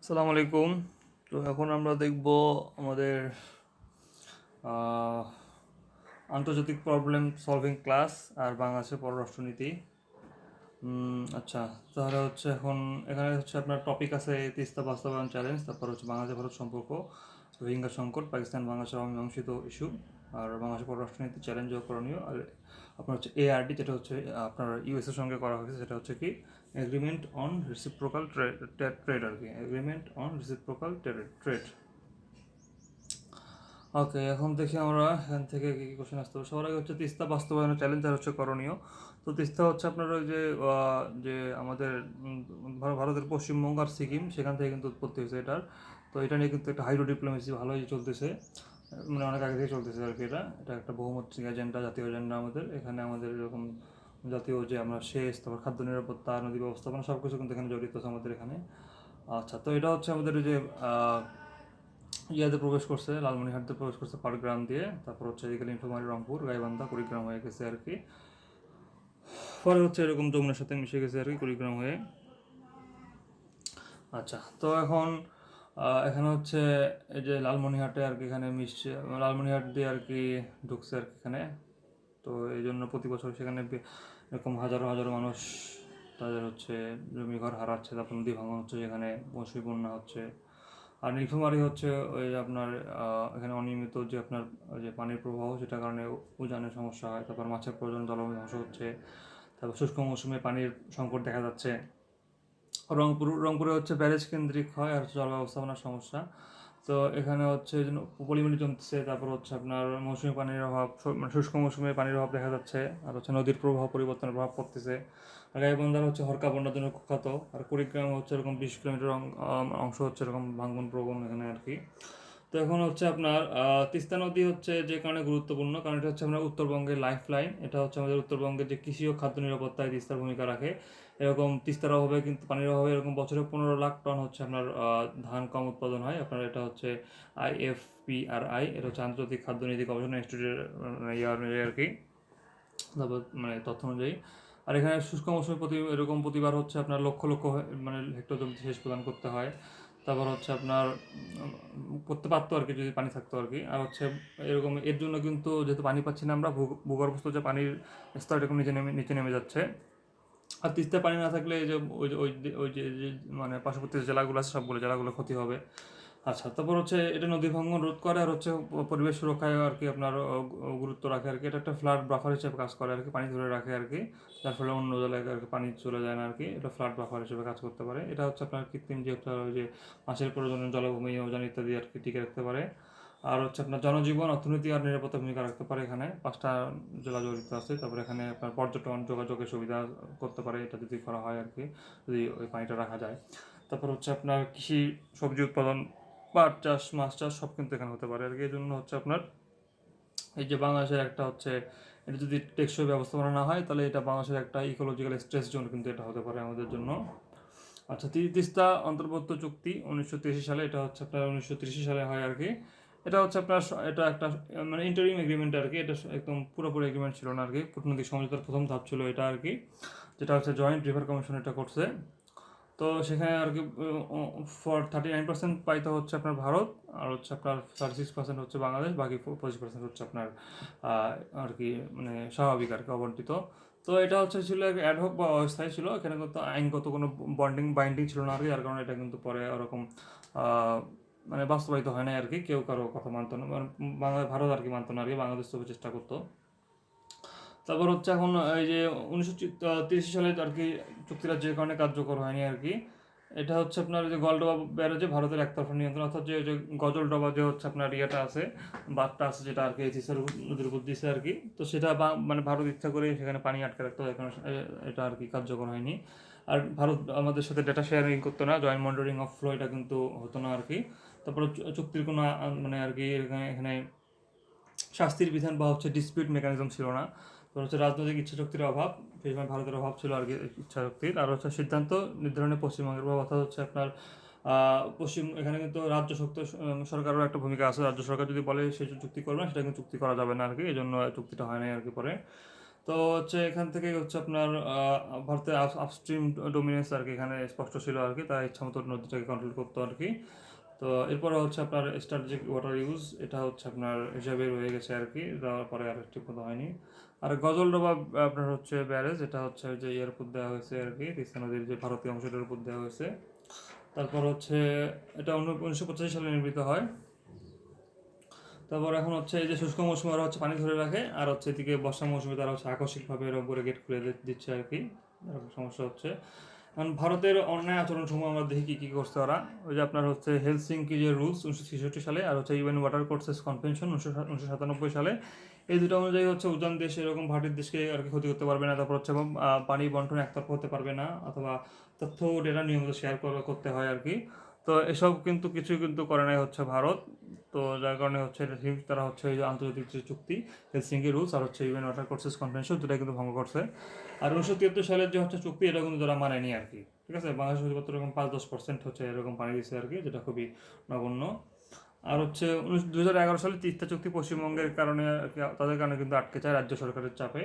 আসসালামু আলাইকুম। তো এখন আমরা দেখব আমাদের আহ, আন্তর্জাতিক প্রবলেম সলভিং ক্লাস আর বাংলাদেশের পররাষ্ট্রনীতি। আচ্ছা, তাহলে হচ্ছে এখন এখানে হচ্ছে আপনার টপিক আছে তিস্তা বাস্তবায়ন চ্যালেঞ্জ, তারপর হচ্ছে বাংলাদেশ ভারত সম্পর্ক, রোহিঙ্গা সংকট, পাকিস্তান বাংলাদেশের অমীমাংসিত ইস্যু, আর বাংলাদেশের পররাষ্ট্রনীতি চ্যালেঞ্জ ও করণীয়, আর আপনার হচ্ছে এআরডি যেটা হচ্ছে আপনার ইউএসের সঙ্গে করা হয়েছে, সেটা হচ্ছে কি এগ্রিমেন্ট অন রেসিপ্রোকাল ট্রেড আর কি, এগ্রিমেন্ট অন রেসিপ্রোকাল ট্রেড। ওকে, এখন দেখি আমরা এখান থেকে কী কী কোশ্চেন আসতে হবে। সবার আগে হচ্ছে তিস্তা বাস্তবায়নের চ্যালেঞ্জ আর হচ্ছে করণীয়। তো তিস্তা হচ্ছে আপনার ওই যে যে আমাদের ভারতের পশ্চিমবঙ্গ আর সিকিম, সেখান থেকে কিন্তু উৎপত্তি হয়েছে এটার। তো এটা নিয়ে কিন্তু একটা হাইড্রো ডিপ্লোমেসি ভালোই চলতেছে, মানে অনেক আগে থেকে চলতেছে আর কি। এটা এটা একটা বহুমাত্রিক এজেন্ডা, জাতীয় এজেন্ডা আমাদের এখানে। আমাদের এরকম জাতীয় যে আমরা সেচ, তারপর খাদ্য নিরাপত্তা, নদী ব্যবস্থাপনা সব কিছু কিন্তু এখানে জড়িত আছে আমাদের এখানে। আচ্ছা, তো এটা হচ্ছে আমাদের ওই যে ইয়াতে প্রবেশ করছে, লালমনিরহাটতে প্রবেশ করছে পাটগ্রাম দিয়ে, তারপর হচ্ছে এদিকে নীলফামারী, রংপুর, গাইবান্ধা, কুড়িগ্রাম হয়ে গেছে আর কি। পরে হচ্ছে এরকম যমুনার সাথে মিশে গেছে আর কি কুড়িগ্রাম হয়ে। আচ্ছা, তো এখন এখানে হচ্ছে এই যে লালমনিরহাটে আর কি, এখানে মিশছে, লালমনিরহাট দিয়ে আর কি ঢুকছে আর কি এখানে। তো এই জন্য প্রতি বছর সেখানে এরকম হাজারো হাজারো মানুষ তাদের হচ্ছে জমি ঘর হারাচ্ছে, তারপর নদী ভাঙন হচ্ছে, যেখানে মৌসুমী বন্যা হচ্ছে। আর নীলফামারী হচ্ছে ওই আপনার এখানে অনিয়মিত যে আপনার ওই যে পানির প্রবাহ, সেটার কারণে উজানের সমস্যা হয়, তারপর মাছের প্রজনন জলবায়ু ধ্বংস হচ্ছে, তারপর শুষ্ক মৌসুমে পানির সংকট দেখা যাচ্ছে। রংপুরে হচ্ছে ব্যারেজ কেন্দ্রিক হয় আর হচ্ছে জল ব্যবস্থাপনার সমস্যা। তো এখানে হচ্ছে এই জন্য পলিমাটি জমতেছে, তারপর হচ্ছে আপনার মৌসুমী পানির অভাব, মানে শুষ্ক মৌসুমে পানির অভাব দেখা যাচ্ছে, আর হচ্ছে নদীর প্রবাহ পরিবর্তনের প্রভাব পড়তেছে। আর গাইবান্ধার হচ্ছে হরকা বন্যার জন্য কুখ্যাত। আর কুড়িগ্রাম হচ্ছে এরকম 20 কিলোমিটার অংশ হচ্ছে এরকম ভাঙ্গন প্রবণ এখানে আর কি। তো এখন হচ্ছে আপনার তিস্তা নদী হচ্ছে যে কারণে গুরুত্বপূর্ণ, কারণ এটা হচ্ছে আমরা উত্তরবঙ্গের লাইফ লাইন। এটা হচ্ছে আমাদের উত্তরবঙ্গের যে কৃষি ও খাদ্য নিরাপত্তায় তিস্তার ভূমিকা রাখে। এরকম তিস্তার অভাবে কিন্তু, পানির অভাবে এরকম বছরে 15 লাখ টন হচ্ছে আপনার ধান কম উৎপাদন হয় আপনার। এটা হচ্ছে IFPRI, এটা হচ্ছে আন্তর্জাতিক খাদ্য নীতি গবেষণা ইনস্টিটিউটের ইয়ার অনুযায়ী আর কি, তারপর মানে তথ্য অনুযায়ী। আর এখানে শুষ্ক মৌসুমে এরকম প্রতিবার হচ্ছে আপনার লক্ষ লক্ষ মানে হেক্টর জমিতে সেচ প্রদান করতে হয়। তারপর হচ্ছে আপনার করতে পারতো আর কি যদি পানি থাকতো আর কি। আর হচ্ছে এরকম এর জন্য কিন্তু যেহেতু পানি পাচ্ছি না আমরা, ভূগর্ভস্থ যে পানির স্তর এরকম নিচে নেমে যাচ্ছে। আর তিস্তায় পানি না থাকলে এই যে ওই যে মানে পার্শ্ববর্তী যে জেলাগুলো আছে, সবগুলো জেলাগুলো ক্ষতি হবে। আচ্ছা, তারপর হচ্ছে এটা নদী ভাঙন রোধ করে আর হচ্ছে পরিবেশ সুরক্ষায় আর কি আপনার গুরুত্ব রাখে আর কি। এটা একটা ফ্লাড বাফার হিসেবে কাজ করে আর কি, পানি ধরে রাখে আর কি, যার ফলে অন্য জেলায় আর কি পানি চলে যায় না আর কি। এটা ফ্লাড বাফার হিসেবে কাজ করতে পারে। এটা হচ্ছে আপনার কৃত্রিম যে একটা ওই যে মাছের প্রয়োজনীয় জলভূমি, ওজন ইত্যাদি আর কি টিকে রাখতে পারে। আর হচ্ছে আপনার জনজীবন, অর্থনীতি আর নিরাপত্তা ভূমিকা রাখতে পারে। এখানে 5টা জেলা জড়িত আছে। তারপরে এখানে আপনার পর্যটন যোগাযোগের সুবিধা করতে পারে এটা যদি করা হয় আর কি, যদি ওই পানিটা রাখা যায়। তারপর হচ্ছে আপনার কৃষি, সবজি উৎপাদন, পাট চাষ, মাছ চাষ সব কিন্তু এখানে হতে পারে আর কি। এই জন্য হচ্ছে আপনার এই যে বাংলাদেশের একটা হচ্ছে, এটা যদি টেকসই ব্যবস্থাপনা না হয়, তাহলে এটা বাংলাদেশের একটা ইকোলজিক্যাল স্ট্রেস জোন কিন্তু এটা হতে পারে আমাদের জন্য। আচ্ছা, তিস্তা অন্তর্বর্তী চুক্তি 1983 সালে, এটা হচ্ছে আপনার 1983 সালে হয় আর কি। এটা হচ্ছে আপনার এটা একটা মানে ইন্টারিম এগ্রিমেন্ট আর কি। এটা একদম পুরোপুরি এগ্রিমেন্ট ছিল না আর কি, কূটনৈতিক সমঝোতার প্রথম ধাপ ছিল এটা আর কি, যেটা হচ্ছে জয়েন্ট রিভার কমিশন এটা করছে। তো সেখানে আর কি ফর 39% পাইতে হচ্ছে আপনার ভারত, আর হচ্ছে আপনার 36% হচ্ছে বাংলাদেশ, বাকি 25% হচ্ছে আপনার আর কি মানে স্বাভাবিক আর কি, অবন্টিত। তো এটা হচ্ছে ছিল অ্যাডহক বা অস্থায়ী ছিল, এখানে কিন্তু আইনগত কোনো বাইন্ডিং ছিল না আর কি, যার কারণে এটা কিন্তু পরে ওরকম মানে বাস্তবায়িত হয় না আর কি। কেউ কারো কথা মানতো না, মানে ভারত আর কি মানতো না আর কি, বাংলাদেশ তো চেষ্টা করতো। তারপর হচ্ছে এখন এই যে 1983 সালে আর কি চুক্তিটা যে কারণে কার্যকর হয়নি আর কি। এটা হচ্ছে আপনার যে গলডোবা ব্যারেজে ভারতের একতরফা নিয়ন্ত্রণ, অর্থাৎ যে গজলডোবা যে হচ্ছে আপনার ইয়েটা আছে, বাঁধটা আছে, যেটা আর কি তিস্তার নদীর উপর দিছে আর কি। তো সেটা মানে ভারত ইচ্ছা করে সেখানে পানি আটকে রাখতো, এখানে এটা আর কি কার্যকর হয়নি। আর ভারত আমাদের সাথে ডেটা শেয়ারিং করতো না, জয়েন্ট মনিটরিং অফ ফ্লো এটা কিন্তু হতো না আর কি। তারপরে চুক্তির কোনো মানে আর কি এখানে এখানে শাস্তির বিধান বা হচ্ছে ডিসপিউট মেকানিজম ছিল না। তো হচ্ছে রাজনৈতিক ইচ্ছাশক্তির অভাব, সেই সময় ভারতের অভাব ছিল আর কি ইচ্ছাশক্তির। আর হচ্ছে সিদ্ধান্ত নির্ধারণে পশ্চিমবঙ্গের প্রভাব, অর্থাৎ হচ্ছে আপনার এখানে কিন্তু রাজ্য শক্তি সরকারেরও একটা ভূমিকা আছে। রাজ্য সরকার যদি বলে সে চুক্তি করবে না, সেটা কিন্তু চুক্তি করা যাবে না আর কি, এই জন্য চুক্তিটা হয় নাই আর কি পরে। তো হচ্ছে এখান থেকে হচ্ছে আপনার ভারতের আপস্ট্রিম ডোমিনেন্স আর কি এখানে স্পষ্ট ছিল আর কি, তারা ইচ্ছা মতো নদীটাকে কন্ট্রোল করতো আর কি। তো এরপরে হচ্ছে আপনার স্ট্র্যাটেজিক ওয়াটার ইউজ, এটা হচ্ছে আপনার হিসাবে রয়ে গেছে আর কি, তারপরে আর ঠিক মতো হয়নি। আর গজলডোবা আপনার হচ্ছে ব্যারেজ, এটা হচ্ছে ওই যে এর উপর দেওয়া হয়েছে আর কি, তিস্তা নদীর যে ভারতীয় অংশটার উপর দেওয়া হয়েছে। তারপর হচ্ছে এটা 1985 সালে নির্মিত হয়। তারপর এখন হচ্ছে এই যে শুষ্ক মৌসুমে ওরা হচ্ছে পানি ধরে রাখে, আর হচ্ছে এদিকে বর্ষা মৌসুমে তারা হচ্ছে আকস্মিকভাবে এরকম করে গেট খুলে দিচ্ছে আর কি, এরকম সমস্যা হচ্ছে। কারণ ভারতের অন্যায় আচরণ সমূহ আমরা দেখি কী কী করছে ওরা। ওই যে আপনার হচ্ছে হেলসিঙ্কি যে রুলস 1966 সালে, আর হচ্ছে ইউএন ওয়াটার কোর্সেস কনভেনশন 1997 সালে, এই দুটো অনুযায়ী হচ্ছে উজান দেশ এরকম ভাটির দেশকে আর কি ক্ষতি করতে পারবে না। তারপর হচ্ছে পানি বন্টন একতরফা হতে পারবে না, অথবা তথ্য ডেটা নিয়মিত শেয়ার করতে হয় আর কি। তো এসব কিন্তু কিছুই কিন্তু করে নাই হচ্ছে ভারত। তো যার কারণে হচ্ছে তারা হচ্ছে এই যে আন্তর্জাতিক যে চুক্তি হেলসিঙ্কি রুলস আর হচ্ছে ইউএন ওয়াটার কোর্সেস কনভেনশন, দুটা কিন্তু ভঙ্গ করছে। আর 1973 সালের যে হচ্ছে চুক্তি, এটা কিন্তু তারা মানেনি আর কি। ঠিক আছে, বাংলাদেশ শুধুমাত্র এরকম 5-10% হচ্ছে এরকম পানি দিচ্ছে আর কি, যেটা খুবই নগণ্য। আর হচ্ছে 2011 সালে তিস্তা চুক্তি পশ্চিমবঙ্গের কারণে আর কি, তাদের কারণে কিন্তু আটকে যায় রাজ্য সরকারের চাপে।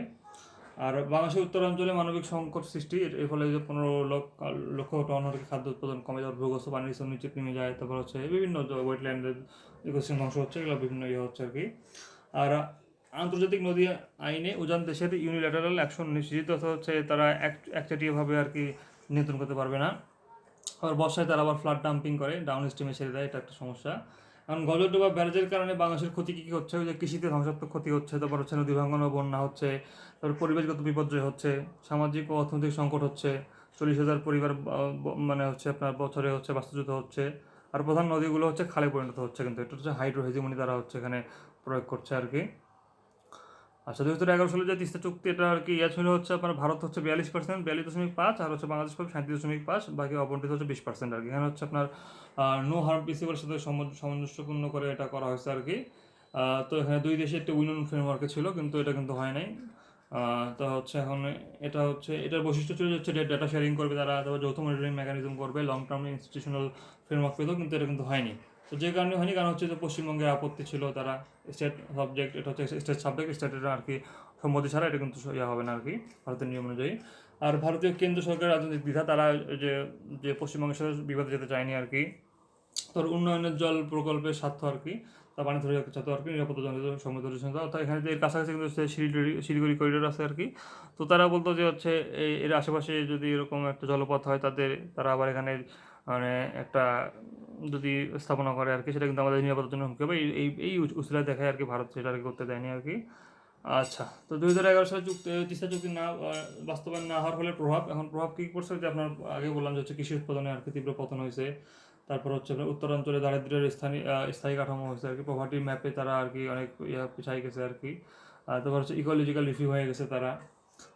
আর বাংলাদেশের উত্তরাঞ্চলে মানবিক সংকট সৃষ্টি, এর ফলে যে 15 লক্ষ টন আর কি খাদ্য উৎপাদন কমে যাওয়ার, ভূগর্ভস্থ পানির স্তর নিচে নেমে যায়। তারপর হচ্ছে বিভিন্ন ওয়েটল্যান্ডের ইকোসিস্টেম ধ্বংস হচ্ছে, এগুলো বিভিন্ন ইয়ে হচ্ছে আর কি। আর আন্তর্জাতিক নদী আইনে উজান দেশের ইউনিল্যাটারাল অ্যাকশন নিশ্চিত হচ্ছে, তারা একচাটিয়াভাবে আর কি নিয়ন্ত্রণ করতে পারবে না। আবার বর্ষায় তারা আবার ফ্লাড ডাম্পিং করে, ডাউন স্ট্রিমে ছেড়ে দেয়, এটা একটা সমস্যা। কারণ গজলডোবা ব্যারেজের কারণে বাংলাদেশের ক্ষতি কী কী হচ্ছে, ওই যে কৃষিতে ধ্বংসাত্মক ক্ষতি হচ্ছে, তারপর হচ্ছে নদী ভাঙন ও বন্যা হচ্ছে, তারপর পরিবেশগত বিপর্যয় হচ্ছে, সামাজিক ও অর্থনৈতিক সংকট হচ্ছে, 40,000 পরিবার মানে হচ্ছে আপনার বছরে হচ্ছে বাস্তুচ্যুত হচ্ছে। আর প্রধান নদীগুলো হচ্ছে খালে পরিণত হচ্ছে, কিন্তু এটা হচ্ছে হাইড্রো হেজিমনি তারা হচ্ছে এখানে প্রয়োগ করছে আর কি। আচ্ছা, 2011 সালে যে তিস্তা চুক্তি, এটা আর কি ইয়ে ছিল হচ্ছে আপনার ভারত হচ্ছে 42%, 42.5, আর হচ্ছে বাংলাদেশ পাবে 37.5, বাকি অবন্টিত হচ্ছে 20% আর কি। এখানে হচ্ছে আপনার নো হার্ম প্রিন্সিপালের সাথে সামঞ্জস্যপূর্ণ করে এটা করা হয়েছে আর কি। তো এখানে দুই দেশে একটা উইন উইন ফ্রেমওয়ার্কে ছিল, কিন্তু এটা কিন্তু হয় নাই। তো হচ্ছে এখন এটা হচ্ছে এটার বৈশিষ্ট্য ছিল হচ্ছে ডেটা শেয়ারিং করবে তারা, তারপর যৌথ মনিটরিং মেকানিজম করবে, লং টার্ম ইনস্টিটিউশনাল ফ্রেমওয়ার্ক পেতো, কিন্তু এটা কিন্তু হয়নি। তো যে কারণে হয়নি, কারণ হচ্ছে যে পশ্চিমবঙ্গের আপত্তি ছিল, তারা স্টেট সাবজেক্ট, এটা হচ্ছে স্টেট সাবজেক্ট, স্টেটের আর কি সম্মতি ছাড়া এটা কিন্তু ইয়ে হবে না আর কি, ভারতের নিয়ম অনুযায়ী। আর ভারতীয় কেন্দ্র সরকারের রাজনৈতিক দ্বিধা, তারা যে যে পশ্চিমবঙ্গের সাথে বিবাদে যেতে চায়নি আর কি। তোর উন্নয়নের জল প্রকল্পের স্বার্থ আর কি, তা পানি ধরে রাখতে চাতো আর কি, নিরাপত্তা জনিত সংবেদনশীলতা, অর্থাৎ এখানে যে এর কাছাকাছি কিন্তু শিলিগুড়ি করিডোর আছে আর কি। তো তারা বলতো যে হচ্ছে এর আশেপাশে যদি এরকম একটা জলপথ হয়, তারা আবার এখানে মানে একটা যদি স্থাপনা করে আর কি, সেটা কিন্তু আমাদের নিরাপত্তার জন্য হুমকি হবে, এই উসিলা দেখায় আর কি ভারত সেটা আর কি করতে দেয়নি আর কি। আচ্ছা, তো 2011 সালে তিস্তা চুক্তি বাস্তবায়ন না হওয়ার ফলে প্রভাব, এখন প্রভাব কী পড়ছে, যে আপনার আগে বললাম যে হচ্ছে কৃষি উৎপাদনে আর কি তীব্র পতন হয়েছে। তারপর হচ্ছে আপনার উত্তরাঞ্চলে দারিদ্র্যের স্থায়ী কাঠামো হয়েছে আর কি, পভার্টি ম্যাপে তারা আর কি অনেক পিছাই গেছে আর কি। তারপর হচ্ছে ইকোলজিক্যাল রিফিউ হয়ে গেছে তারা।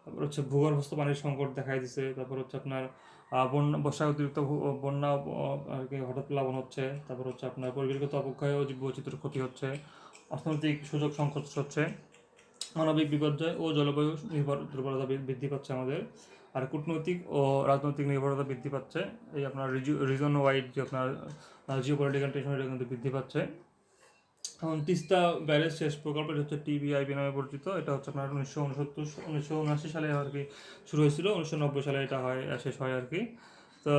তারপর হচ্ছে ভূগর্ভস্থ পানির সংকট দেখাই দিছে। তারপর হচ্ছে আপনার বর্ষায় অতিরিক্ত বন্যা আর কি হঠাৎ প্লাবন হচ্ছে। তারপর হচ্ছে আপনার পরিবেশগত অবক্ষয় ও জীববৈচিত্র্যের ক্ষতি হচ্ছে, অর্থনৈতিক সুযোগ সংকট হচ্ছে, মানবিক বিপর্যয় ও জলবায়ু দুর্বলতা বৃদ্ধি পাচ্ছে আমাদের। আর কূটনৈতিক ও রাজনৈতিক নির্ভরতা বৃদ্ধি পাচ্ছে, এই আপনার রিজন ওয়াইড যে আপনার জিও পলিটিক্যাল টেনশন, এটা কিন্তু বৃদ্ধি পাচ্ছে। এখন তিস্তা ব্যারেজ শেষ প্রকল্প, এটা হচ্ছে টিবিআইবি নামে পরিচিত। এটা হচ্ছে আপনার 1979 সালে আর কি শুরু হয়েছিল, 1990 সালে এটা শেষ হয় আর কি। তো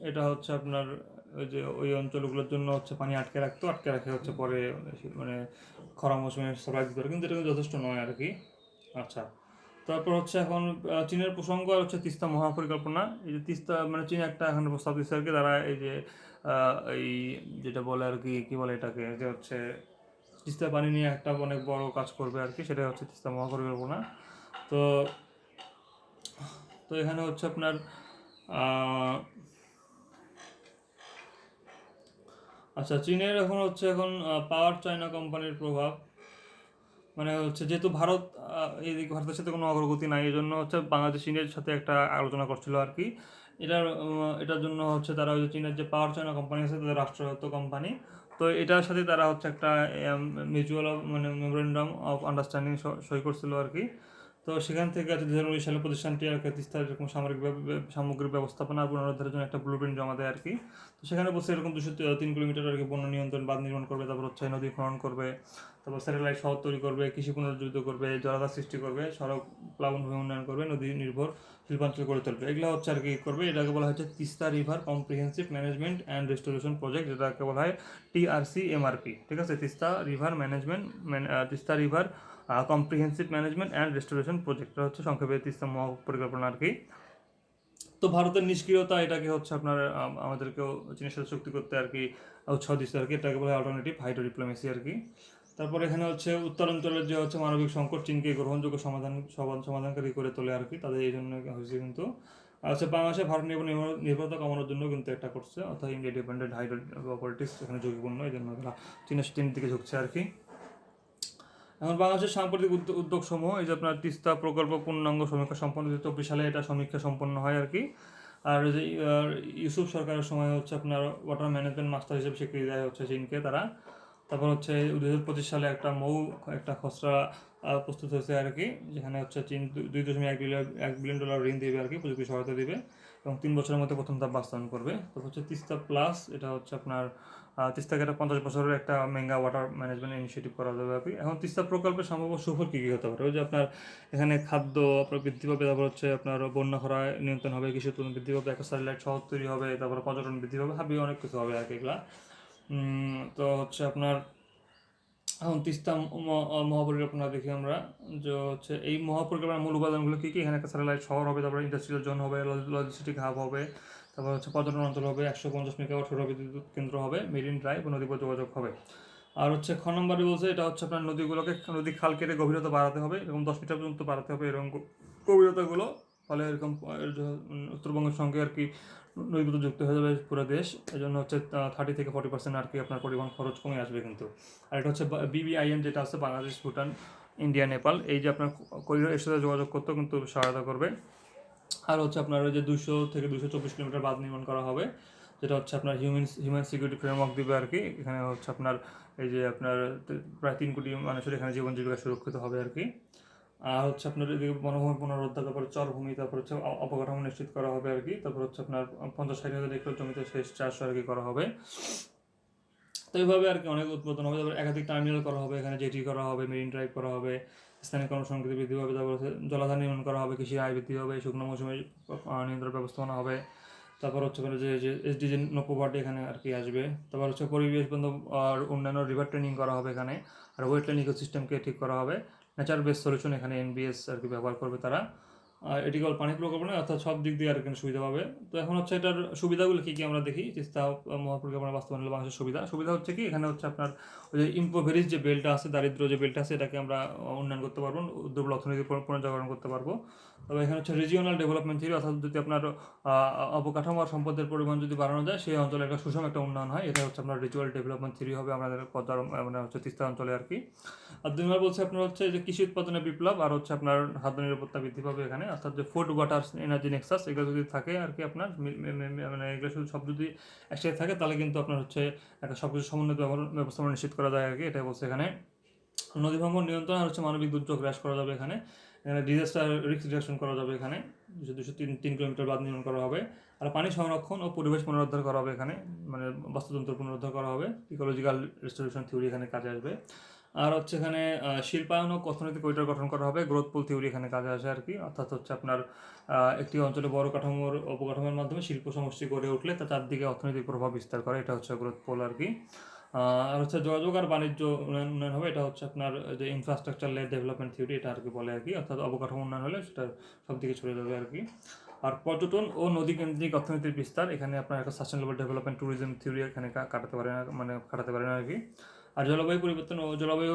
এটা হচ্ছে আপনার ওই যে ওই অঞ্চলগুলোর জন্য হচ্ছে পানি আটকে রাখে হচ্ছে পরে মানে খরা মৌসুমে সাপ্লাই দিতে পারে, কিন্তু এটা কিন্তু যথেষ্ট নয় আর কি। আচ্ছা, তারপর হচ্ছে এখন চীনের প্রসঙ্গ, আর হচ্ছে তিস্তা মহাপরিকল্পনা। এই যে তিস্তা মানে চীন একটা এখন প্রস্তাব দিচ্ছে আর কি, তারা এই যে এই যেটা বলে আর কি, কি বলে এটাকে, যে হচ্ছে তিস্তা পানি নিয়ে একটা অনেক বড় কাজ করবে আর কি, সেটা হচ্ছে তিস্তা মহাপরিকল্পনা। তো তো এখানে হচ্ছে আপনার আচ্ছা, চীনের এখন পাওয়ার চায়না কোম্পানির প্রভাব, মানে হচ্ছে যেহেতু ভারত এইদিকে ভারতের সাথে কোনো অগ্রগতি নাই, এই জন্য হচ্ছে বাংলাদেশ চীনের সাথে একটা আলোচনা করছিল আর কি। এটার জন্য হচ্ছে তারা ওই যে চীনের যে পাওয়ার চায়না কোম্পানি আছে, তাদের রাষ্ট্রায়ত্ত কোম্পানি। তো এটার সাথে তারা হচ্ছে একটা মিউচুয়াল মানে মেমোরেন্ডাম অফ আন্ডারস্ট্যান্ডিং সই করছিল আর কি। তো সেখান থেকে 2019 সালে প্রতিষ্ঠানটি আর কি তিস্তার এরকম সামগ্রিক ব্যবস্থাপনা আর পুনরুদ্ধারের জন্য একটা ব্লুপ্রিন্ট জমা দেয় আর কি। তো সেখানে বসে এরকম 203 কিলোমিটার আর কি বন্য নিয়ন্ত্রণ বাঁধ নির্মাণ করবে, তারপর হচ্ছে নদী খনন করবে, তারপর স্যাটেলাইট শহর তৈরি করবে, কৃষি পুনরুজ্জীবিত করবে, জলাধার সৃষ্টি করবে, সড়ক প্লাবনভূমি উন্নয়ন করবে, নদী নির্ভর শিল্পাঞ্চল গড়ে তুলবে। এগুলো হচ্ছে আর কি করবে। এটাকে বলা হচ্ছে Teesta river comprehensive management and restoration project, যেটাকে বলা হয় TRCMRP। ঠিক আছে, Teesta river comprehensive management and restoration project, এটা হচ্ছে সংক্ষেপে তিস্তা মহাপরিকল্পনা আর কি। তো ভারতের নিষ্ক্রিয়তা এটাকে হচ্ছে আপনার আমাদেরকেও চীনের সাথে চুক্তি করতে আর কি উৎসাহ দিচ্ছে আর কি। এটাকে বলে অল্টারনেটিভ হাইড্রো ডিপ্লোমেসি আর কি। তারপর এখানে হচ্ছে উত্তরাঞ্চলের যে হচ্ছে মানবিক সংকট চীনকে গ্রহণযোগ্য সমাধানকারী করে তোলে আর কি, তাদের এই জন্য হয়েছে কিন্তু। আর হচ্ছে বাংলাদেশে ভারত নির্ভরতা কমানোর জন্য কিন্তু একটা করছে, অর্থাৎ ইন্ডিয়া ডিপেন্ডেন্ট হাইড্রো পলিটিক্স এখানে ঝুঁকিপূর্ণ, এই জন্য চীনের দিকে ঝুঁকছে আর কি। এখন বাংলাদেশের সাম্প্রতিক উদ্যোগ সমূহ, এই যে আপনার তিস্তা প্রকল্প পূর্ণাঙ্গ সমীক্ষা সম্পন্ন 2024 সালে এটা সমীক্ষা সম্পন্ন হয় আর কি। আর যে ইউসুফ সরকারের সময় হচ্ছে আপনার ওয়াটার ম্যানেজমেন্ট মাস্টার হিসেবে স্বীকৃতি দেয় হচ্ছে চীনকে তারা। তারপর হচ্ছে 2025 সালে একটা খসড়া প্রস্তুত হয়েছে আর কি, যেখানে হচ্ছে চীন $2.1 বিলিয়ন ঋণ দেবে আর কি, প্রযুক্তি সহায়তা দিবে, এবং 3 বছরের মধ্যে প্রথম ধাপ বাস্তবায়ন করবে। তারপর হচ্ছে তিস্তা প্লাস, এটা হচ্ছে আপনার তিস্তাকে একটা 50 বছরের একটা মেগা ওয়াটার ম্যানেজমেন্ট ইনিশিয়েটিভ করা যাবে আর কি। এখন তিস্তা প্রকল্পের সম্ভাব্য সুফল কী কী হতে পারে? ওই যে আপনার এখানে খাদ্য আপনার বৃদ্ধি পাবে, তারপর হচ্ছে আপনার বন্যা খরা নিয়ন্ত্রণ হবে, কৃষি উৎপাদন বৃদ্ধি পাবে, একটা স্যাটেলাইট শহর তৈরি হবে, তারপর পর্যটন বৃদ্ধি পাবে, হাবি অনেক কিছু হবে আর কি এগুলা। তো হচ্ছে আপনার এখন তিস্তা মহাপরিকল্পনা দেখি আমরা, যে হচ্ছে এই মহাপরিকল্পনার মূল উপাদানগুলো কী কী? এখানে একটা স্যাটেলাইট শহর হবে, তারপরে ইন্ডাস্ট্রিয়াল জোন হবে, লজিস্টিক হাব হবে, তারপর হচ্ছে পর্যটন অঞ্চল হবে, 150 মেগাওয়াট সৌর বিদ্যুৎ কেন্দ্র হবে, মেরিন ড্রাইভ ও নদীপথ যোগাযোগ হবে। আর হচ্ছে খ নম্বরে বলছে এটা হচ্ছে আপনার নদী খাল কেটে গভীরতা বাড়াতে হবে, এরকম 10 মিটার পর্যন্ত বাড়াতে হবে এরকম গভীরতাগুলো। ফলে এরকম উত্তরবঙ্গের সঙ্গে আর কি নদীপথ যুক্ত হয়ে যাবে পুরো দেশ। এই জন্য হচ্ছে 30 থেকে 40% আর কি আপনার পরিবহন খরচ কমে আসবে কিন্তু। আর এটা হচ্ছে BBIN যেটা আছে, বাংলাদেশ, ভুটান, ইন্ডিয়া, নেপাল, এই যে আপনার করিডোর, এর সাথে যোগাযোগ করতেও কিন্তু সহায়তা করবে। আর হচ্ছে আপনার ওই যে 200 থেকে 224 কিলোমিটার বাঁধ নির্মাণ করা হবে, যেটা হচ্ছে আপনার হিউম্যান সিকিউরিটি ফ্রেমওয়ার্ক দিবে আর কি। এখানে হচ্ছে আপনার এই যে আপনার প্রায় 3 কোটি মানুষের এখানে জীবন জীবিকা সুরক্ষিত হবে আর কি। আর হচ্ছে আপনার এদিকে বনভূমি পুনরুদ্ধার, তারপরে চরভূমি, তারপর হচ্ছে অবকাঠামো নিশ্চিত করা হবে আর কি। তারপর হচ্ছে আপনার 50-60 হাজার একর জমিতে সেচ চাষ আর কি করা হবে। তো এইভাবে আর কি অনেক উৎপাদন হবে। তারপরে একাধিক টার্মিনাল করা হবে, এখানে জেটি করা হবে, মেরিন ড্রাইভ করা হবে, স্থানীয় কর্মসংস্কৃতি বৃদ্ধি পাবে, তারপর হচ্ছে জলাধার নির্মাণ করা হবে, কৃষি আয় বৃদ্ধি হবে, শুকনো মৌসুমে নিয়ন্ত্রণ ব্যবস্থাপনা হবে। তারপর হচ্ছে যে SDG 90 এখানে আর কি আসবে। তারপর হচ্ছে পরিবেশ বান্ধব আর অন্যান্য রিভার ট্রেনিং করা হবে এখানে। আর ওয়েটল্যান্ড ইকোসিস্টেমকে ঠিক করা হবে। নেচার বেস সলিউশন এখানে NBS আর কি ব্যবহার করবে তারা। আর এটি কেবল পানি প্রকল্প নয়, অর্থাৎ সব দিক দিয়ে আর এখানে সুবিধা পাবে। তো এখন হচ্ছে এটার সুবিধাগুলো কী কী আমরা দেখি। তিস্তা মহাপরিকল্পনা বাস্তবায়ন হলো বাংলাদেশের সুবিধা হচ্ছে কি, এখানে হচ্ছে আপনার ওই যে ইম্পোভেরিজ যে বেল্টটা আছে, দারিদ্র যে বেল্ট আছে, এটাকে আমরা উন্নয়ন করতে পারবো, দুর্বল অর্থনীতি পুনর্জাগরণ করতে পারবো। তবে এখানে হচ্ছে রিজিওনাল ডেভেলপমেন্ট থিওরি, অর্থাৎ যদি আপনার অবকাঠামো আর সম্পদের পরিমাণ যদি বাড়ানো যায়, সেই অঞ্চলে একটা সুষম একটা উন্নয়ন হয়, এটা হচ্ছে আপনার রিজিওনাল ডেভেলপমেন্ট থিওরি হবে আমাদের মানে হচ্ছে তিস্তা অঞ্চলে আর কি। আর 2 নম্বর বলছে আপনার হচ্ছে যে কৃষি উৎপাদনের বিপ্লব, আর হচ্ছে আপনার খাদ্য নিরাপত্তা বৃদ্ধি পাবে এখানে, অর্থাৎ যে ফুড ওয়াটার এনার্জি নেক্সাস, এগুলো যদি থাকে আর কি আপনার মানে এগুলো শুধু সব যদি একসাথে থাকে, তাহলে কিন্তু আপনার হচ্ছে একটা সব কিছু সমন্বিত ব্যবস্থাপনা নিশ্চিত করা যায় আর কি, এটাই বলছে এখানে। নদী ভাঙন নিয়ন্ত্রণ আর হচ্ছে মানবিক দুর্যোগ হ্রাস করা যাবে এখানে। এখানে ডিজাস্টার রিস্ক রিডাকশন করা যাবে এখানে, 203 কিলোমিটার বাঁধ নির্মাণ করা হবে। আর পানি সংরক্ষণ ও পরিবেশ পুনরুদ্ধার করা হবে এখানে, মানে বাস্তুতন্ত্র পুনরুদ্ধার করা হবে, ইকোলজিক্যাল রেস্টোরেশন থিওরি এখানে কাজে আসবে। আর হচ্ছে এখানে শিল্পায়ন ও অর্থনৈতিক করিডোর গঠন করা হবে, গ্রোথ পুল থিওরি এখানে কাজে আসে আর কি। অর্থাৎ হচ্ছে আপনার একটি অঞ্চলে বড় অবকাঠামোর মাধ্যমে শিল্প সমষ্টি গড়ে উঠলে তা চারদিকে অর্থনৈতিক প্রভাব বিস্তার করে, এটা হচ্ছে গ্রোথ পোল আর কি। আর হচ্ছে যোগাযোগ আর বাণিজ্য উন্নয়ন হবে, এটা হচ্ছে আপনার যে ইনফ্রাস্ট্রাকচার লেড ডেভেলপমেন্ট থিওরি, এটা আর কি বলে আর কি। অর্থাৎ অবকাঠামো উন্নয়ন হলে সেটা সব দিকে ছড়িয়ে যাবে আর কি। আর পর্যটন ও নদী কেন্দ্রিক অর্থনীতির বিস্তার, এখানে আপনার একটা সাস্টেনেবল ডেভেলপমেন্ট ট্যুরিজম থিওরি এখানে খাটাতে পারেন আর কি। আর জলবায়ু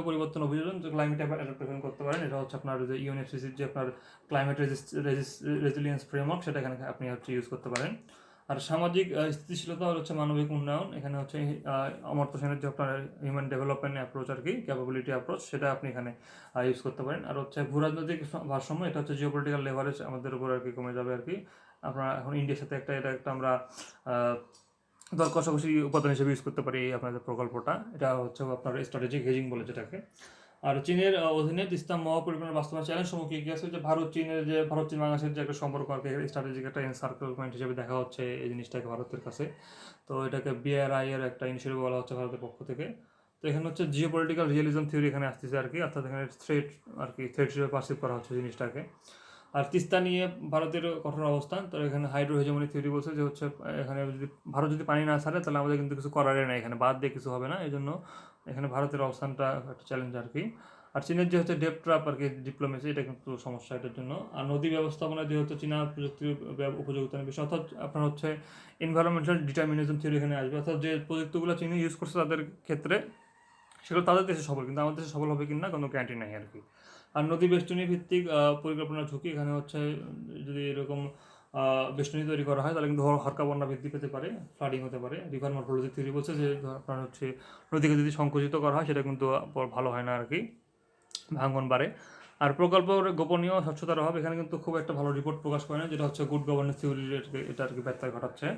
পরিবর্তন অভিযোজন, ক্লাইমেট অ্যাডাপ্টেশন করতে পারেন, এটা হচ্ছে আপনার যে UNFCCর যে আপনার ক্লাইমেট রেজিলিয়েন্স ফ্রেমওয়ার্ক, সেটা এখানে আপনি হচ্ছে ইউজ করতে পারেন। আর সামাজিক স্থিতিশীলতা হচ্ছে মানবিক উন্নয়ন, এখানে হচ্ছে অমর্ত্য সেনের যে আপনার হিউম্যান ডেভেলপমেন্ট অ্যাপ্রোচ আর কি, ক্যাপাবিলিটি অ্যাপ্রোচ, সেটা আপনি এখানে ইউজ করতে পারেন। আর হচ্ছে ভূরাজনৈতিক ভারসাম্য, এটা হচ্ছে জিওপলিটিক্যাল লেভারেজ আমাদের উপর আর কি কমে যাবে আর কি। আপনারা এখন ইন্ডিয়ার সাথে এটা একটা আমরা দর কষাকষি উপাদান হিসেবে ইউজ করতে পারি এই আপনাদের প্রকল্পটা, এটা হচ্ছে আপনার স্ট্র্যাটেজিক হেজিং বলে যেটাকে। আর চীনের অধীনে তিস্তা মহাপরিকল্পনা বাস্তবায়ন চ্যালেঞ্জ সম্মুখীন কি আছে, যে ভারত চীন বাংলাদেশের যে একটা সম্পর্ক আর কি স্ট্র্যাটেজিক একটা এনসার্কেলমেন্ট হিসেবে দেখা হচ্ছে এই জিনিসটাকে ভারতের কাছে। তো এটাকে বিআরআই এর একটা ইনিশিয়েটিভ বলা হচ্ছে ভারতের পক্ষ থেকে। তো এখানে হচ্ছে জিও পলিটিক্যাল রিয়েলিজম থিওরি এখানে আসতেছে আর কি, অর্থাৎ এখানে থ্রেট আর কি, থ্রেট হিসেবে পারসিভ করা হচ্ছে জিনিসটাকে। আর তিস্তা নিয়ে ভারতের কঠোর অবস্থান, তো এখানে হাইড্রো হেজেমনি থিওরি বলছে যে হচ্ছে এখানে যদি ভারত যদি পানি না ছাড়ে তাহলে আমাদের কিন্তু কিছু করারই নাই, এখানে বাদ দিয়ে কিছু হবে না, এই জন্য এখানে ভারতের অবস্থানটা একটা চ্যালেঞ্জ আর কি। আর চীনের যে হচ্ছে ডেপ ট্র্যাপ আর কি ডিপ্লোমেসি, এটা কিন্তু সমস্যা এটার জন্য। আর নদী ব্যবস্থাপনা যে হচ্ছে চীনা প্রযুক্তির উপযোগিতা বিষয়, অর্থাৎ আপনার হচ্ছে এনভায়রনমেন্টাল ডিটারমিনিজম থিওরি এখানে আসবে, অর্থাৎ যে প্রযুক্তিগুলো চীনে ইউজ করছে তাদের ক্ষেত্রে সেগুলো তাদের দেশে সফল, কিন্তু আমাদের দেশে সফল হবে কিনা কোনো গ্যারান্টি নাই আর কি। আর নদী বেষ্টনী ভিত্তিক পরিকল্পনার ঝুঁকি এখানে হচ্ছে, যদি এরকম বেষ্টনী তৈরি করা হয় তাহলে কিন্তু হরকা বন্যা বৃদ্ধি পেতে পারে, ফ্লাডিং হতে পারে। রিভার মর্ফোলজি থিওরি বলছে যে আপনার হচ্ছে নদীকে যদি সংকুচিত করা হয় সেটা কিন্তু ভালো হয় না আর কি, ভাঙন বাড়ে। আর প্রকল্পের গোপনীয় স্বচ্ছতার অভাব এখানে কিন্তু খুব একটা ভালো রিপোর্ট প্রকাশ করে না, যেটা হচ্ছে গুড গভর্নেন্স থিওরির এটা আর কি ব্যত্যয় ঘটাচ্ছে।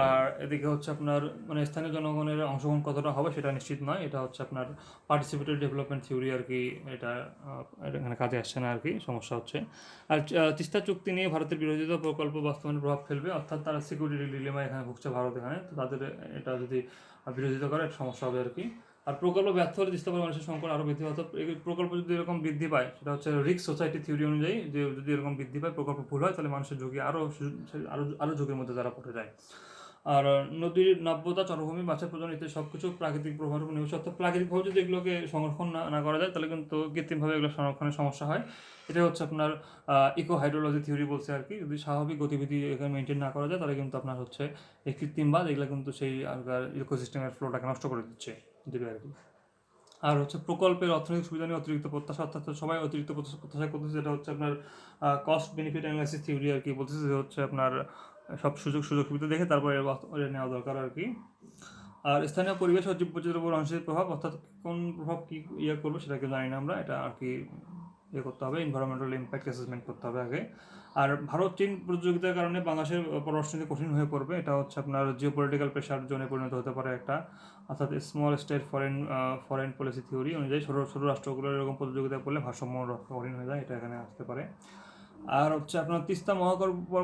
আর এদিকে হচ্ছে আপনার মানে স্থানীয় জনগণের অংশগ্রহণ কতটা হবে সেটা নিশ্চিত নয়, এটা হচ্ছে আপনার পার্টিসিপেটরি ডেভেলপমেন্ট থিওরি আর কি, এটা এখানে কাজে আসছে না আর কি, সমস্যা হচ্ছে। আর তিস্তা চুক্তি নিয়ে ভারতের বিরোধিতা প্রকল্প বাস্তবায়নের প্রভাব ফেলবে, অর্থাৎ তারা সিকিউরিটি ডিলেমা এখানে ভুগছে ভারত এখানে, তো তাদের এটা যদি বিরোধিতা করে একটা সমস্যা হবে আর কি। আর প্রকল্প ব্যর্থ হলে তিস্তা মানুষের সংকট আরও বৃদ্ধি পায়। এই প্রকল্প যদি এরকম বৃদ্ধি পায়, সেটা হচ্ছে রিস্ক সোসাইটি থিওরি অনুযায়ী, যে যদি এরকম বৃদ্ধি পায় প্রকল্প ভুল হয় তাহলে মানুষের ঝুঁকি আরও আরও আরও ঝুঁকির মধ্যে তারা পড়ে যায়। আর নদীর নাব্যতা, চরভূমি, মাছের প্রজনন ইত্যাদি সব কিছু প্রাকৃতিক প্রভাবের উপর নির্ভরশীল, অর্থাৎ প্রাকৃতিকভাবে যদি এগুলোকে সংরক্ষণ না করা যায় তাহলে কিন্তু কৃত্রিমভাবে এগুলো সংরক্ষণের সমস্যা হয়। এটা হচ্ছে আপনার ইকো হাইড্রোলজি থিওরি বলছে আর কি, যদি স্বাভাবিক গতিবিধি এখানে মেনটেন না করা যায় তাহলে কিন্তু আপনার হচ্ছে এই কৃত্রিমবাদ এগুলো কিন্তু সেই ইকোসিস্টেমের ফ্লোটাকে নষ্ট করে দিবে আর কি। আর হচ্ছে প্রকল্পের অর্থনৈতিক সুবিধা নিয়ে অতিরিক্ত প্রত্যাশা, অর্থাৎ সবাই অতিরিক্ত প্রত্যাশা করতেছে, যেটা হচ্ছে আপনার কস্ট বেনিফিট অ্যানালাইসিস থিওরি আর কি, বলতেছে যে হচ্ছে আপনার সব সুযোগ সুবিধা দেখে তারপরে নেওয়া দরকার আর কি। আর স্থানীয় পরিবেশ ও জীব বৈচিত্র্যের উপর অংশের প্রভাব, অর্থাৎ কোন প্রভাব কী করবে সেটাকে জানি না আমরা, এটা আর কি করতে হবে, এনভায়রনমেন্টাল ইম্প্যাক্ট অ্যাসেসমেন্ট করতে হবে আগে। আর ভারত চীন প্রতিযোগিতার কারণে বাংলাদেশের পররাষ্ট্রনীতি কঠিন হয়ে পড়বে, এটা হচ্ছে আপনার জিও পলিটিক্যাল প্রেশার জোনে পরিণত হতে পারে একটা, অর্থাৎ small state foreign policy theory অনুযায়ী ছোটো রাষ্ট্রগুলোর এরকম প্রতিযোগিতায় পড়লে ভারসাম্য রক্ষা কঠিন হয়ে যায়, এটা এখানে আসতে পারে। আর হচ্ছে আপনার তিস্তা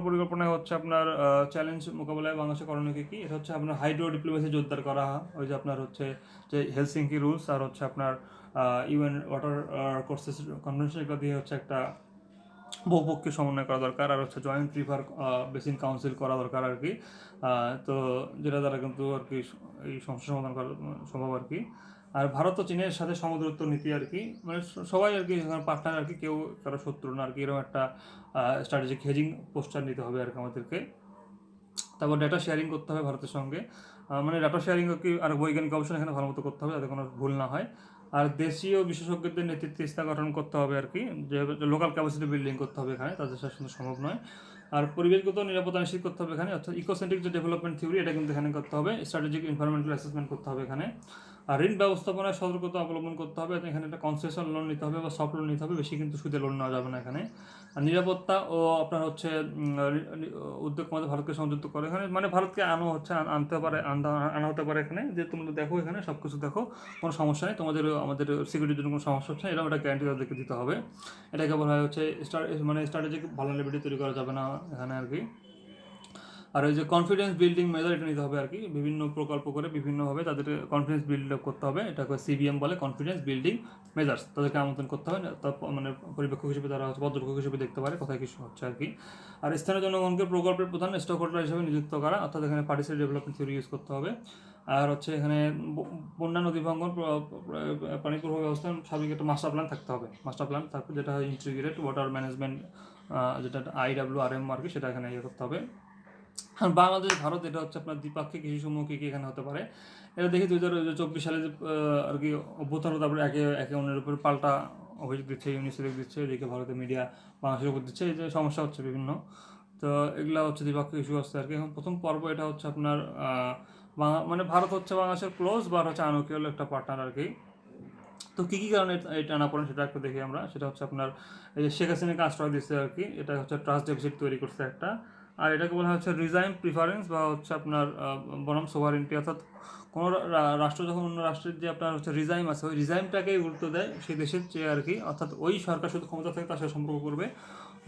পরিকল্পনায় হচ্ছে আপনার চ্যালেঞ্জ মোকাবেলায় বাংলাদেশের করণীয় কী, এটা হচ্ছে আপনার হাইড্রো ডিপ্লোমেসি জোরদার করা, ওই যে আপনার হচ্ছে যে হেলসিঙ্কি রুলস, আর হচ্ছে আপনার ইউএন ওয়াটার কোর্সেস কনভেনশন, এগুলো দিয়ে হচ্ছে একটা বহুপক্ষীয় সমন্বয় করা দরকার। আর হচ্ছে জয়েন্ট রিভার বেসিন কাউন্সিল করা দরকার আর কি, তো যেটা দ্বারা কিন্তু আর কি এই সমস্যা সমাধান করা সম্ভব আর কি। আর ভারত ও চীনের সাথে সমুদ্রত্ব নীতি আর কি, মানে সবাই আর কি পার্টনার আর কি, কেউ কারো শত্রু না আর কি, এরকম একটা স্ট্র্যাটেজিক হেজিং পোস্টার নিতে হবে আর কি আমাদেরকে। তারপর ডাটা শেয়ারিং করতে হবে ভারতের সঙ্গে, মানে ডাটা শেয়ারিং কি আর বৈজ্ঞানিক গবেষণা এখানে ভালো মতো করতে হবে যাতে কোনো ভুল না হয়। আর দেশীয় বিশেষজ্ঞদের নেতৃত্বে ইস্তা গঠন করতে হবে আর কি, যে লোকাল ক্যাপাসিটি বিল্ডিং করতে হবে এখানে, তাদের সাথে সুন্দর সম্ভব নয়। আর পরিবেশগত নিরাপত্তা নিশ্চিত করতে হবে এখানে, অর্থাৎ ইকোসেন্ট্রিক যে ডেভেলপমেন্ট থিওরি এটা কিন্তু এখানে করতে হবে, স্ট্র্যাটেজিক এনভায়রনমেন্টাল অ্যাসেসমেন্ট করতে হবে এখানে। আর ঋণ ব্যবস্থাপনায় সতর্কতা অবলম্বন করতে হবে, এখানে একটা কনসেশন লোন নিতে হবে বা সফট লোন নিতে হবে, বেশি কিন্তু সুদে লোন নেওয়া যাবে না এখানে। আর নিরাপত্তা ও আপনার হচ্ছে উদ্যোগ আমাদের ভারতকে সংযুক্ত করে এখানে, মানে ভারতকে আনা হতে পারে এখানে, যে তোমরা দেখো এখানে সব কিছু দেখো, কোনো সমস্যা নেই, আমাদের সিকিউরিটির জন্য কোনো সমস্যা হচ্ছে না, এরকম একটা গ্যারান্টি তাদেরকে দিতে হবে। এটাকে বলা হয় হচ্ছে মানে স্ট্র্যাটেজিক ভালনারেবিলিটি তৈরি করা যাবে না এখানে আর কি। আর ওই যে কনফিডেন্স বিল্ডিং মেজার এটা নিতে হবে আর কি, বিভিন্ন প্রকল্প করে বিভিন্নভাবে তাদের কনফিডেন্স বিল্ড আপ করতে হবে, এটাকে সিবিএম বলে, কনফিডেন্স বিল্ডিং মেজার্স, তাদেরকে আমন্ত্রণ করতে হবে, মানে পরিপেক্ষক হিসেবে তারা হচ্ছে পর্যবেক্ষক হিসেবে দেখতে পারে কোথায় কিছু হচ্ছে আর কি। আর স্থানীয় জনগণকে প্রকল্পের প্রধান স্টক হোল্ডার হিসেবে নিযুক্ত করা, অর্থাৎ এখানে পার্টিসিপেট ডেভেলপমেন্ট থিওরি ইউজ করতে হবে। আর হচ্ছে এখানে বন্যা নদী ভাঙ্গন পানি প্রবাহ ব্যবস্থা স্বাভাবিক একটা মাস্টার প্ল্যান থাকতে হবে, মাস্টার প্ল্যান তারপর যেটা হয় ইন্টিগ্রেটেড ওয়াটার ম্যানেজমেন্ট, যেটা IWRM আর কি, সেটা এখানে ইয়ে করতে হবে। আর বাংলাদেশ ভারত এটা হচ্ছে আপনার দ্বিপাক্ষিক কৃষি সমূহ কী কী এখানে হতে পারে, এটা দেখি 2024 সালে যে আর কি অভ্যুত্থান, তারপরে একে অন্যের উপর পাল্টা অভিযোগ দিচ্ছে, ইউনিসেফ দিচ্ছে, এদিকে ভারতের মিডিয়া বাংলাদেশের উপর দিচ্ছে, এই যে সমস্যা হচ্ছে বিভিন্ন, তো এগুলো হচ্ছে দ্বিপাক্ষিক ইস্যু আসছে আর কি। এখন প্রথম পর্ব এটা হচ্ছে আপনার মানে ভারত হচ্ছে বাংলাদেশের ক্লোজ বা হচ্ছে আনকিয়াল একটা পার্টনার আর কি। তো কী কী কারণে এটা না পড়েন সেটা একটু দেখি আমরা, সেটা হচ্ছে আপনার এই যে শেখ হাসিনাকে আশ্রয় দিচ্ছে আর কি, এটা হচ্ছে ট্রাস্ট ডেফিসিট তৈরি করছে একটা। আর এটাকে বলা হচ্ছে রিজাইম প্রিফারেন্স বা হচ্ছে আপনার বনাম সোভারেন্টি, অর্থাৎ কোনো রাষ্ট্র যখন অন্য রাষ্ট্রের যে আপনার হচ্ছে রিজাইম আছে ওই রিজাইমটাকেই গুরুত্ব দেয় সেই দেশের চেয়ে আর কি, অর্থাৎ ওই সরকার শুধু ক্ষমতা থাকে তার সাথে সম্পর্ক করবে,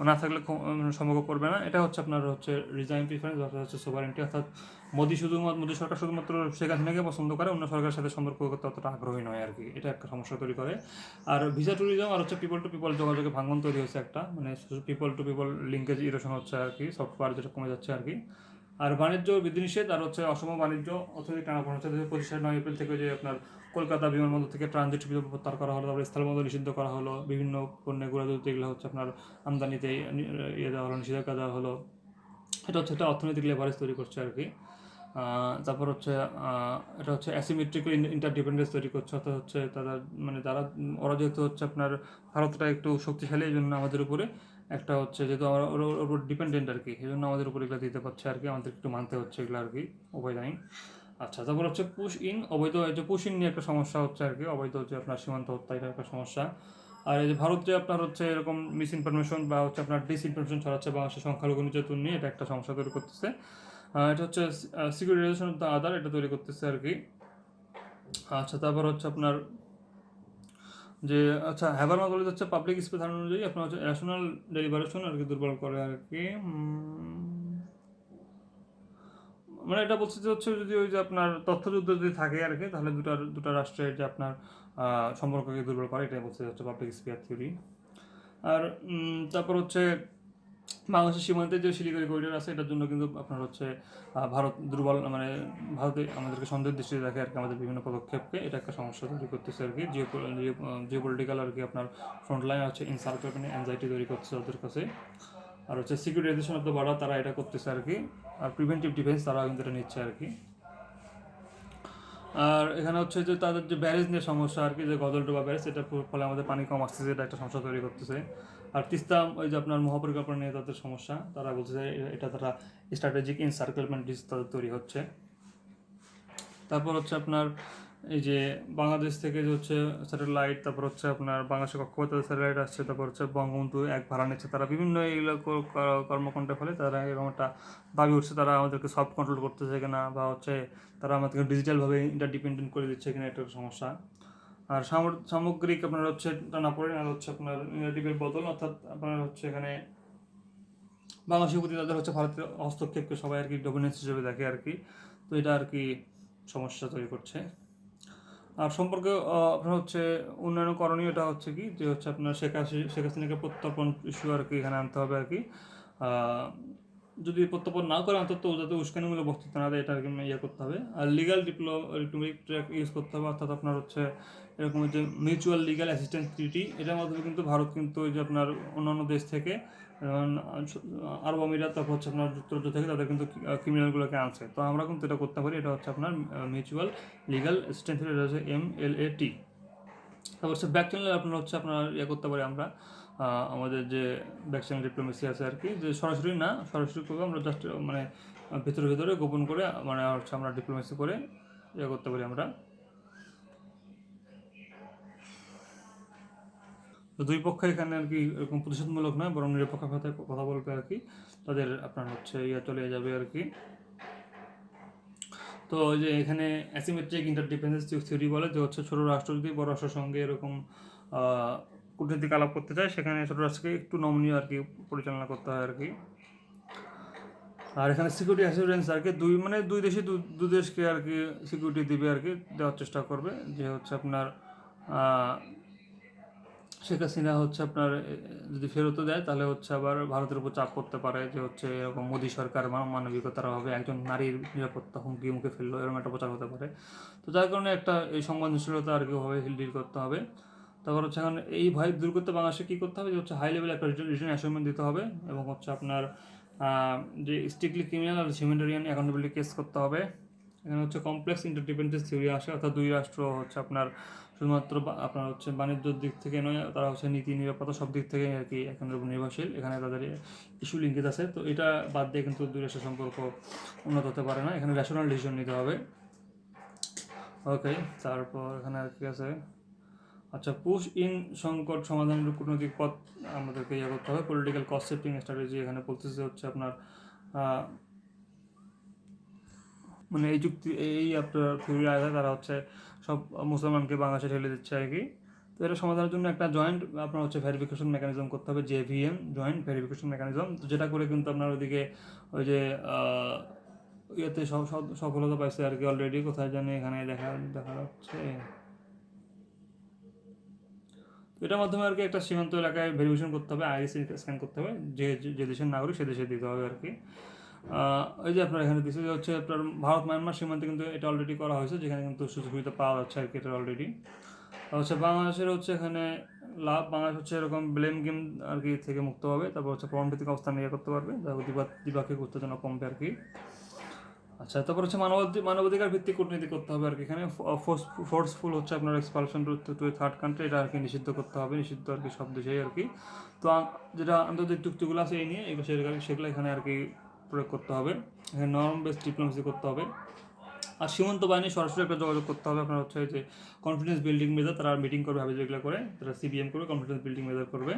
না থাকলে সম্পর্ক করবে না। এটা হচ্ছে আপনার হচ্ছে রিজাইম প্রিফারেন্স বা হচ্ছে সোভারেন্টি, অর্থাৎ মোদী সরকার শুধুমাত্র শেখ হাসিনাকে পছন্দ করে, অন্য সরকারের সাথে সম্পর্ক করতে অতটা আগ্রহী নয় আর কি, এটা একটা সমস্যা তৈরি করে। আর ভিসা ট্যুরিজম আর হচ্ছে পিপল টু পিপল যোগাযোগে ভাঙন তৈরি হয়েছে একটা, মানে people to people linkage erosion হচ্ছে আর কি, সফটওয়্যার যেটা কমে যাচ্ছে আর কি। আর বাণিজ্য বিধিনিষেধ আর হচ্ছে অসম বাণিজ্য অর্থনৈতিক টানাপোড়েন হচ্ছে 25 এপ্রিল থেকে যে আপনার কলকাতা বিমানবন্দর থেকে ট্রানজিট প্রত্যাহার করা হলো, তারপরে স্থলবন্দর নিষিদ্ধ করা হলো, বিভিন্ন পণ্যের গুঁড়াদুধ যেগুলো হচ্ছে আপনার আমদানিতে ইয়ে দেওয়া হলো, নিষেধাজ্ঞা দেওয়া হলো। এটা হচ্ছে একটা অর্থনৈতিক লেভারেজ তৈরি করছে আর কি। তারপর হচ্ছে এটা হচ্ছে অ্যাসিমেট্রিক্যাল ইন্টারডিপেন্ডেন্স তৈরি করছে, অর্থাৎ হচ্ছে তারা মানে যারা ওরা যেহেতু হচ্ছে আপনার ভারতটা একটু শক্তিশালী, এই জন্য আমাদের উপরে একটা হচ্ছে যেহেতু আমরা ওর উপর ডিপেন্ডেন্ট আর কি, এই জন্য আমাদের উপরে এগুলো দিতে পারছে আর কি, আমাদের একটু মানতে হচ্ছে এগুলো আর কি, উপায় নাই। আচ্ছা, তারপর হচ্ছে পুশ ইন অবৈধ, এই যে পুশ ইন নিয়ে একটা সমস্যা হচ্ছে আর কি, অবৈধ যে আপনার সীমান্ত হত্যা, এটা একটা সমস্যা। আর এই যে ভারত যে আপনার হচ্ছে এরকম মিস ইনফরমেশন বা হচ্ছে আপনার ডিস ইনফরমেশন ছড়াচ্ছে বাংলাদেশের সংখ্যালঘু নির্যাতন নিয়ে, এটা একটা সমস্যা তৈরি করতেছে। এটা হচ্ছে সিকিউরিটাইজেশন অফ দ্য আদার, এটা তৈরি করতেছে আর কি। আচ্ছা, তারপর হচ্ছে আপনার যে আচ্ছা হ্যাভারমা কলেজ হচ্ছে পাবলিক স্পেস ধারণা অনুযায়ী আপনার হচ্ছে ন্যাশনাল ডেলিভারেশন আর কি দুর্বল করে আর কি। মানে এটা বলছে যে হচ্ছে যদি ওই যে আপনার তথ্যযুদ্ধ যদি থাকে আর কি, তাহলে দুটা রাষ্ট্রের যে আপনার সম্পর্ককে দুর্বল করে, এটাই বলছে হচ্ছে পাবলিক স্পিয়ার থিওরি। আর তারপর হচ্ছে বাংলাদেশের সীমান্তে যে শিলিগুড়ি করিডোর আছে, এটার জন্য কিন্তু আপনার হচ্ছে ভারত দুর্বল, মানে ভারতে আমাদেরকে সন্দেহের দৃষ্টিতে দেখে আর কি, আমাদের বিভিন্ন পদক্ষেপকে, এটা একটা সমস্যা তৈরি করতেছে আর কি। জিওপলিটিক্যাল আর কি আপনার ফ্রন্ট লাইন হচ্ছে ইনসার্কেল অ্যাংজাইটি তৈরি করতেছে ওদের কাছে। আর হচ্ছে সিকিউরিটাইজেশন অফ দ্য বর্ডার তারা এটা করতেছে আর কি। আর প্রিভেন্টিভ ডিফেন্স তারা কিন্তু এটা নিচ্ছে আর কি। আর এখানে হচ্ছে যে তাদের যে ব্যারেজ নিয়ে সমস্যা আর কি, যে গজলডোবা ব্যারেজ, এটার ফলে আমাদের পানি কম আসতেছে, এটা একটা সমস্যা তৈরি করতেছে। আর তিস্তা ওই যে আপনার মহাপরিকল্পনা নিয়ে তাদের সমস্যা, তারা বলছে যে এটা তারা স্ট্র্যাটেজিক ইনসার্কেলমেন্ট ডিস তাদের তৈরি হচ্ছে। তারপর হচ্ছে আপনার এই যে বাংলাদেশ থেকে যে হচ্ছে স্যাটেলাইট, তারপর হচ্ছে আপনার বাংলাদেশের কক্ষপথে স্যাটেলাইট আসছে, তারপর হচ্ছে বঙ্গবন্ধু এক ভাড়া নিচ্ছে, তারা বিভিন্ন এইগুলো কর্মকাণ্ডের ফলে তারা এরকম একটা দাবি উঠছে, তারা আমাদেরকে সফট কন্ট্রোল করতেছে কিনা, বা হচ্ছে তারা আমাদেরকে ডিজিটালভাবে ইন্টারডিপেন্ডেন্ট করে দিচ্ছে কিনা, একটা সমস্যা। আর সামগ্রিক আপনার হচ্ছে টানাপোড়েন আর হচ্ছে আপনার নেগেটিভের বদল, অর্থাৎ আপনার হচ্ছে এখানে বাংলাদেশের প্রতি তাদের হচ্ছে ভারতের হস্তক্ষেপকে সবাই আর কি ডমিনেন্স হিসেবে দেখে আর কি, তো এটা আর কি সমস্যা তৈরি করছে। আর সম্পর্কে আপনার হচ্ছে উন্নয়ন করণীয়, এটা হচ্ছে কি যে হচ্ছে আপনার শেখ হাসিনাকে প্রত্যর্পণ ইস্যু আর কি এখানে আনতে হবে আর কি। যদি প্রত্যর্পণ না করে অন্তত যাতে উস্কানিমূলক বক্তৃতা না দেয়, এটা আর কি ইয়ে করতে হবে। আর লিগাল ডিপ্লোমেটিক ট্র্যাক ইউজ করতে হবে, অর্থাৎ আপনার হচ্ছে এরকম যে মিউচুয়াল লিগাল অ্যাসিস্ট্যান্স ট্রিটি, এটার মাধ্যমে কিন্তু ভারত কিন্তু ওই যে আপনার অন্যান্য দেশ থেকে যেমন আরব আমিরাত, তারপর হচ্ছে আপনার যুক্তরাজ্য থেকে তাদের কিন্তু ক্রিমিনালগুলোকে আনছে, তো আমরা কিন্তু এটা করতে পারি, এটা হচ্ছে আপনার মিউচুয়াল লিগাল অ্যাসিস্ট্যান্স, এটা হচ্ছে MLAT। তারপর হচ্ছে ব্যাক চ্যানেল আপনার হচ্ছে আপনার ইয়ে করতে পারি আমরা, আমাদের যে ব্যাক চ্যানেল ডিপ্লোমেসি আছে আর কি, যে সরাসরি করবো আমরা, জাস্ট মানে ভিতরে ভিতরে গোপন করে মানে হচ্ছে আমরা ডিপ্লোমেসি করে ইয়ে করতে পারি আমরা। তো দুই পক্ষ এখানে আর কি এরকম প্রতিশোধমূলক নয়, বরং নিরপেক্ষ কথা বলবে আর কি, তাদের আপনার হচ্ছে ইয়ে চলে যাবে আর কি। তো ওই যে এখানে অ্যাসিমেট্রিক ইন্টারডিপেন্ডেন্স থিওরি বলে যে হচ্ছে ছোটো রাষ্ট্র যদি বড় রাষ্ট্রের সঙ্গে এরকম কূটনৈতিক আলাপ করতে চায়, সেখানে ছোটো রাষ্ট্রকে একটু নমনীয় আর কি পরিচালনা করতে হয় আর কি। আর এখানে সিকিউরিটি অ্যাসুরেন্স আর কি দুই দেশই দু দেশকে আর কি সিকিউরিটি দিবে আর কি, দেওয়ার চেষ্টা করবে, যে হচ্ছে আপনার শেখ হাসিনা হচ্ছে আপনার যদি ফেরতও দেয়, তাহলে হচ্ছে আবার ভারতের উপর চাপ করতে পারে যে হচ্ছে এরকম মোদী সরকার মানবিকতার অভাবে একজন নারীর নিরাপত্তা হুমকি মুখে ফেললো, এরকম একটা প্রচার হতে পারে। তো যার কারণে একটা এই সংবেদনশীলতা আর কি ভাবে ডিল করতে হবে। তারপর হচ্ছে এখন এই ভয় দূর করতে বাংলাদেশে কী করতে হবে, যে হচ্ছে হাই লেভেল একটা রিটার্ন অ্যাসাইনমেন্ট দিতে হবে, এবং হচ্ছে আপনার যে স্ট্রিক্টলি ক্রিমিনাল আর হিউম্যানিটেরিয়ান অ্যাকাউন্টেবিলিটি কেস করতে হবে। এখানে হচ্ছে কমপ্লেক্স ইন্টারডিপেন্ডেন্স থিওরি আসে, অর্থাৎ দুই রাষ্ট্র হচ্ছে আপনার শুধুমাত্র আপনার হচ্ছে বাণিজ্যের দিক থেকে নয়, তারা হচ্ছে নীতি নিরাপত্তা সব দিক থেকে আর কি এখানের উপর নির্ভরশীল, এখানে তাদের ইস্যু লিঙ্কেজ আছে, তো এটা বাদ দিয়ে কিন্তু দুই রাষ্ট্রের সম্পর্ক উন্নত হতে পারে না, এখানে ন্যাশনাল ডিসিশন নিতে হবে। ওকে, তারপর এখানে আর কি আছে, আচ্ছা পুশ ইন সংকট সমাধানের কূটনৈতিক পথ আমাদেরকে ইয়ে করতে হবে, পলিটিক্যাল কস্ট সেটিং স্ট্র্যাটেজি, এখানে বলতেছে হচ্ছে আপনার আহ, মানে এই চুক্তি এই আপনার থিওরি আগে তারা হচ্ছে সব মুসলমানকে বাংলাদেশে ঠেলে দিচ্ছে আর কি। তো এটা সমাধানের জন্য একটা জয়েন্ট আপনার হচ্ছে ভেরিফিকেশন মেকানিজম করতে হবে, জেভিএম, জয়েন্ট ভেরিফিকেশন মেকানিজম, যেটা করে কিন্তু আপনার ওইদিকে ওই যে ইয়েতে সফলতা পাইছে আর কি অলরেডি। কোথায় জানি এখানে দেখা দেখা যাচ্ছে, এটার মাধ্যমে আর কি একটা সীমান্ত এলাকায় ভেরিফিকেশন করতে হবে, আইরিস স্ক্যান করতে হবে, যে যে দেশের নাগরিক সে দেশে দিতে হবে আর কি। ওই যে আপনার এখানে দিচ্ছে যে হচ্ছে আপনার ভারত মায়ানমার সীমান্তে কিন্তু এটা অলরেডি করা হয়েছে, যেখানে কিন্তু সুযোগ সুবিধা পাওয়া যাচ্ছে আর কি এটা অলরেডি। হচ্ছে বাংলাদেশের হচ্ছে এখানে লাভ, বাংলাদেশ হচ্ছে এরকম ব্লেম গেম আর কি থেকে মুক্ত হবে, তারপর হচ্ছে প্রমাণভিত্তিক অবস্থান নিয়ে করতে পারবে, তারপর দ্বিপাক্ষিক উত্তেজনা কমবে আর কি। আচ্ছা, তারপর হচ্ছে মানবাধিকার ভিত্তিক কূটনীতি করতে হবে আর কি। এখানে ফোর্সফুল হচ্ছে আপনার এক্সপালশন টু থার্ড কান্ট্রি, এটা আর কি নিষিদ্ধ করতে হবে, নিষিদ্ধ আর কি সব দেশেই আর কি। তো যেটা আন্তর্জাতিক চুক্তিগুলো আছে এই নিয়ে এগুলো সেগুলো এখানে আর কি প্রয়োগ করতে হবে। এখানে নর্ম বেসড ডিপ্লোমেসি করতে হবে। আর সীমান্ত বাহিনী সরাসরি একটা যোগাযোগ করতে হবে আপনার হচ্ছে যে কনফিডেন্স বিল্ডিং মেজার, তারা মিটিং করবে হাবি যেগুলো করে, তারা সিবিএম করবে, কনফিডেন্স বিল্ডিং মেজার করবে।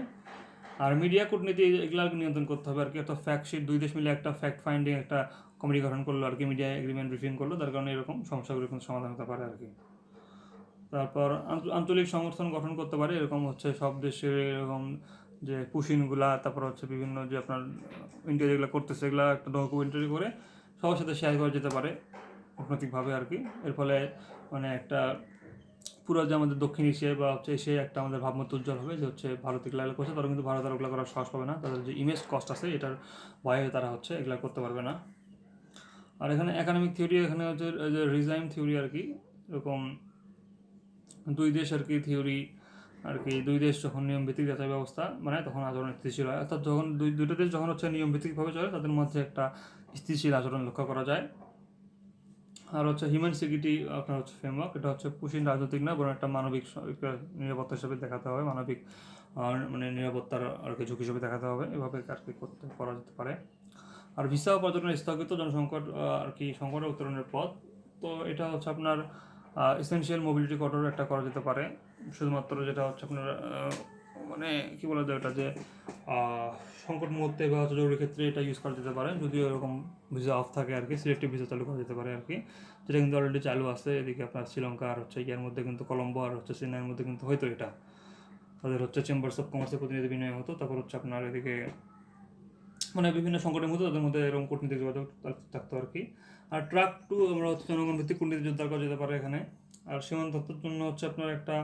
আর মিডিয়া কূটনীতি এগুলো আর কি নিয়ন্ত্রণ করতে হবে আর কি। একটা ফ্যাক্ট শিট, দুই দেশ মিলে একটা ফ্যাক্ট ফাইন্ডিং একটা কমিটি গঠন করলো আর কি, মিডিয়া এগ্রিমেন্ট ব্রিফিং করলো, তার কারণে এরকম সমস্যাগুলো কিন্তু সমাধান হতে পারে আর কি। তারপর আঞ্চলিক সংগঠন গঠন করতে পারে, এরকম হচ্ছে সব দেশের এরকম যে পুশিনগুলা, তারপর হচ্ছে বিভিন্ন যে আপনার ইন্ডিয়া যেগুলো করতেছে এগুলো একটা ডকুমেন্টারি করে সবার সাথে শেয়ার করা যেতে পারে কূটনৈতিকভাবে আর কি। এর ফলে মানে একটা পুরো যে আমাদের দক্ষিণ এশিয়ায় বা হচ্ছে এশিয়ায় একটা আমাদের ভাবমূর্তি উজ্জ্বল হবে, যে হচ্ছে ভারত এগুলো করছে, তারা কিন্তু ভারত আর ওগুলো করার সাহস পাবে না, তাদের যে ইমেজ কস্ট আছে এটার ভয়ে তারা হচ্ছে এগুলো করতে পারবে না। আর এখানে একাডেমিক থিওরি, এখানে হচ্ছে যে রিজাইম থিওরি আর কি, এরকম দুই দেশ আর কি থিওরি আর কি। দুই দেশ যখন নিয়মভিত্তিক যাচাই ব্যবস্থা মানে তখন আচরণ স্থিতিশীল হয়, অর্থাৎ যখন দুইটা দেশ যখন হচ্ছে নিয়মভিত্তিকভাবে চলে তাদের মধ্যে একটা স্থিতিশীল আচরণ লক্ষ্য করা যায়। আর হচ্ছে হিউম্যান সিকিউরিটি আপনার হচ্ছে ফ্রেমওয়ার্ক, এটা হচ্ছে পুশিন রাজনৈতিক না, বরং একটা মানবিক নিরাপত্তা হিসেবে দেখাতে হবে, মানবিক মানে নিরাপত্তার আর কি ঝুঁকি হিসেবে দেখাতে হবে, এভাবে আর কি করা যেতে পারে। আর ভিসা ও পর্যটনের স্থগিত জনসংকট আর কি সংকটে উত্তরণের পথ, তো এটা হচ্ছে আপনার এসেনশিয়াল মোবিলিটি করিডোর একটা করা যেতে পারে। শুধুমাত্র যেটা হচ্ছে আপনার মানে কী বলা যায়, এটা যে সংকট মুহূর্তে বা হচ্ছে জরুরি ক্ষেত্রে এটা ইউজ করা যেতে পারে, যদিও এরকম ভিসা অফ থাকে আর কি, সিলেক্টিভ ভিসা চালু করা যেতে পারে আর কি, যেটা কিন্তু অলরেডি চালু আছে। এদিকে আপনার শ্রীলঙ্কা আর হচ্ছে ইয়ার মধ্যে কিন্তু কলম্বো আর হচ্ছে চেন্নাইয়ের মধ্যে কিন্তু হয়তো এটা তাদের হচ্ছে চেম্বার্স অফ কমার্সের প্রতিনিধি বিনিময় হতো। তারপর হচ্ছে আপনার এদিকে মানে বিভিন্ন সংকটের মধ্যে তাদের মধ্যে এরকম কূটনীতিক যোগাযোগ থাকতো আর কি। আর ট্রাক টু আমরা হচ্ছে জনগণ ভিত্তিক কূটনীতি জোরদার করা যেতে পারে এখানে। আর সীমান্ত তত্ত্বের জন্য হচ্ছে আপনার একটা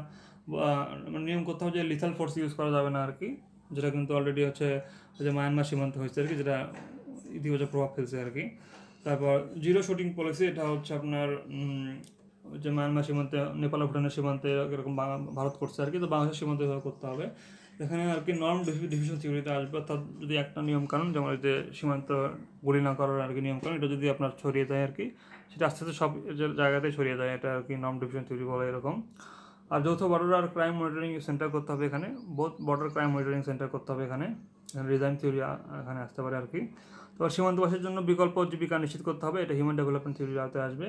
নিয়ম করতে হবে যে লিথাল ফোর্স ইউজ করা যাবে না আর কি, যেটা কিন্তু অলরেডি হচ্ছে যে মায়ানমার সীমান্ত হয়েছে আর কি, যেটা ইতিবাচক প্রভাব ফেলছে আর কি। তারপর জিরো শুটিং পলিসি, এটা হচ্ছে আপনার যে মায়ানমার সীমান্তে, নেপাল ভুটানের সীমান্তে এরকম ভারত করছে আর কি, তো বাংলাদেশের সীমান্তে এভাবে করতে হবে। এখানে আর কি নর্ম ডিভিশন থিওরিতে আসবে, অর্থাৎ যদি একটা নিয়মকানুন যেমন যে সীমান্ত গুলি না করার আর কি নিয়মকানুন, এটা যদি আপনার ছড়িয়ে যায় আর কি, সেটা আস্তে আস্তে সব জায়গাতেই ছড়িয়ে যায়, এটা আর কি নর্ম ডিভিশন থিওরি বলে এরকম। আর যৌথ বর্ডার আর ক্রাইম মনিটরিং সেন্টার করতে হবে এখানে, both border crime monitoring centre করতে হবে এখানে, রিজাইন থিওরি এখানে আসতে পারে আর কি। তো সীমান্তবাসীর জন্য বিকল্প জীবিকা নিশ্চিত করতে হবে, এটা হিউম্যান ডেভেলপমেন্ট থিওরির আওতায় আসবে।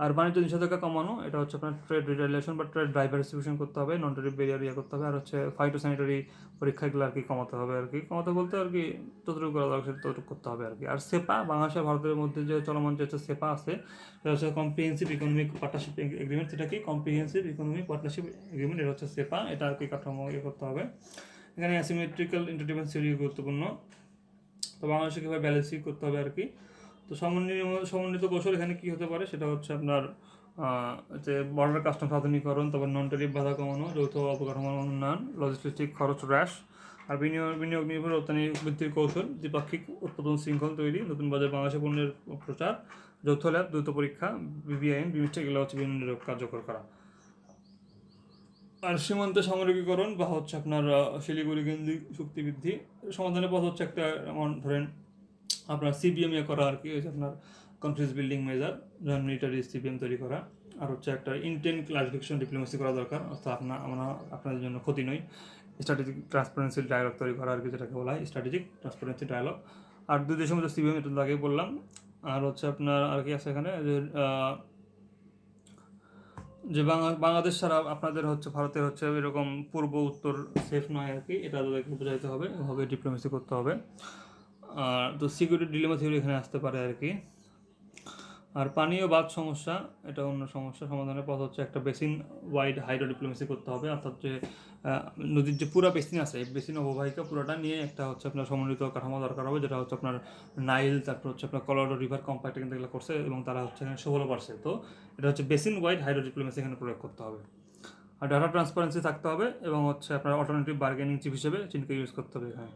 আর বাণিজ্য নিষেধাজ্ঞা কমানো, এটা হচ্ছে আপনার ট্রেড রিটেলিয়েশন বা ট্রেড ডাইভার্সিফিকেশন করতে হবে, নন ট্রেড ব্যারিয়ার করতে হবে। আর হচ্ছে ফাইটোস্যানিটারি পরীক্ষাগুলো আর কি কমাতে হবে আর কি, কমাতে বলতে আর কি যতটুকু করা দরকার ততটুকু করতে হবে আর কি। আর সেপা, বাংলাদেশ আর ভারতের মধ্যে যে চলমান যে হচ্ছে সেপা আছে, সেটা হচ্ছে কম্প্রিহেন্সিভ ইকোনমিক পার্টনারশিপ এগ্রিমেন্ট, সেটা কি কম্প্রিহেন্সিভ ইকোনমিক পার্টনারশিপ এগ্রিমেন্ট, এটা হচ্ছে সেপা, এটা আর কি কাঠামো করতে হবে। এখানে অ্যাসিমেট্রিক্যাল ইন্টারডিপেন্ডেন্স থিওরি গুরুত্বপূর্ণ, তো বাংলাদেশে কীভাবে ব্যালেন্সিং করতে হবে আর কি। তো সমন্বিত কৌশল এখানে কী হতে পারে, সেটা হচ্ছে আপনার যে বর্ডার কাস্টমস আধুনিকরণ, তারপর নন ট্যারিফ বাধা কমানো, যৌথ অবকাঠামোর উন্নয়ন, লজিস্টিক খরচ হ্রাস, আর বিনিয়োগ নির্ভর রপ্তানি বৃদ্ধির কৌশল, দ্বিপাক্ষিক উৎপাদন শৃঙ্খল তৈরি, নতুন বাজার বাংলাদেশের পণ্যের প্রচার, যৌথ ল্যাব, দ্রুত পরীক্ষা, বিবিআইন বিমিষ্টা, এগুলো হচ্ছে বিভিন্ন নিয়োগ কার্যকর করা। আর সীমান্তে সামরিকীকরণ বা হচ্ছে আপনার শিলিগুড়ি কেন্দ্রিক শক্তি বৃদ্ধি, সমাধানের পথ হচ্ছে একটা এমন ধরেন আপনার সিবিএম করা আর কি, হচ্ছে আপনার কনফিডেন্স বিল্ডিং মেজার, যেমন মিলিটারি সিবিএম তৈরি করা। আর হচ্ছে একটা ইন্টেন্ট ক্লাসিফিকেশন ডিপ্লোমেসি করা দরকার, অর্থাৎ আমরা আপনাদের জন্য ক্ষতি নই। স্ট্র্যাটেজিক ট্রান্সপারেন্সি ডায়ালগ তৈরি করা আর কি, যেটাকে বলা হয় স্ট্র্যাটেজিক ট্রান্সপারেন্সি ডায়ালগ। আর দুই দেশের মধ্যে সিবিএম, এটা তো আগেই বললাম। আর হচ্ছে আপনার আর কি আছে এখানে যে বাংলাদেশ ছাড়া আপনাদের হচ্ছে ভারতের হচ্ছে এরকম পূর্ব উত্তর সেফ নয় আর কি, এটা তাদেরকে বোঝাইতে হবে, এভাবে ডিপ্লোমেসি করতে হবে। তো সিকিউরিটি ডিলেমা থিওরি এখানে আসতে পারে আর কি। আর পানি ও বাঁধ সমস্যা, এটা অন্য সমস্যা সমাধানের পথ হচ্ছে একটা বেসিন ওয়াইড হাইড্রো ডিপ্লোমেসি করতে হবে, অর্থাৎ যে নদীর যে পুরো বেসিন আছে এই বেসিন অববাহিকা পুরোটা নিয়ে একটা হচ্ছে আপনার সমন্বিত কাঠামো দরকার হবে, যেটা হচ্ছে আপনার নাইল, তারপর হচ্ছে আপনার কলোরাডো রিভার কম্প্যাক্ট কিন্তু এগুলো করছে এবং তারা হচ্ছে এখানে 16 তো এটা হচ্ছে বেসিন ওয়াইড হাইড্রো ডিপ্লোমেসি এখানে প্রয়োগ করতে হবে। আর ডাটা ট্রান্সপারেন্সি থাকতে হবে এবং হচ্ছে আপনার অল্টারনেটিভ বার্গেনিং চিপ হিসেবে চীনকে ইউজ করতে হবে এখানে।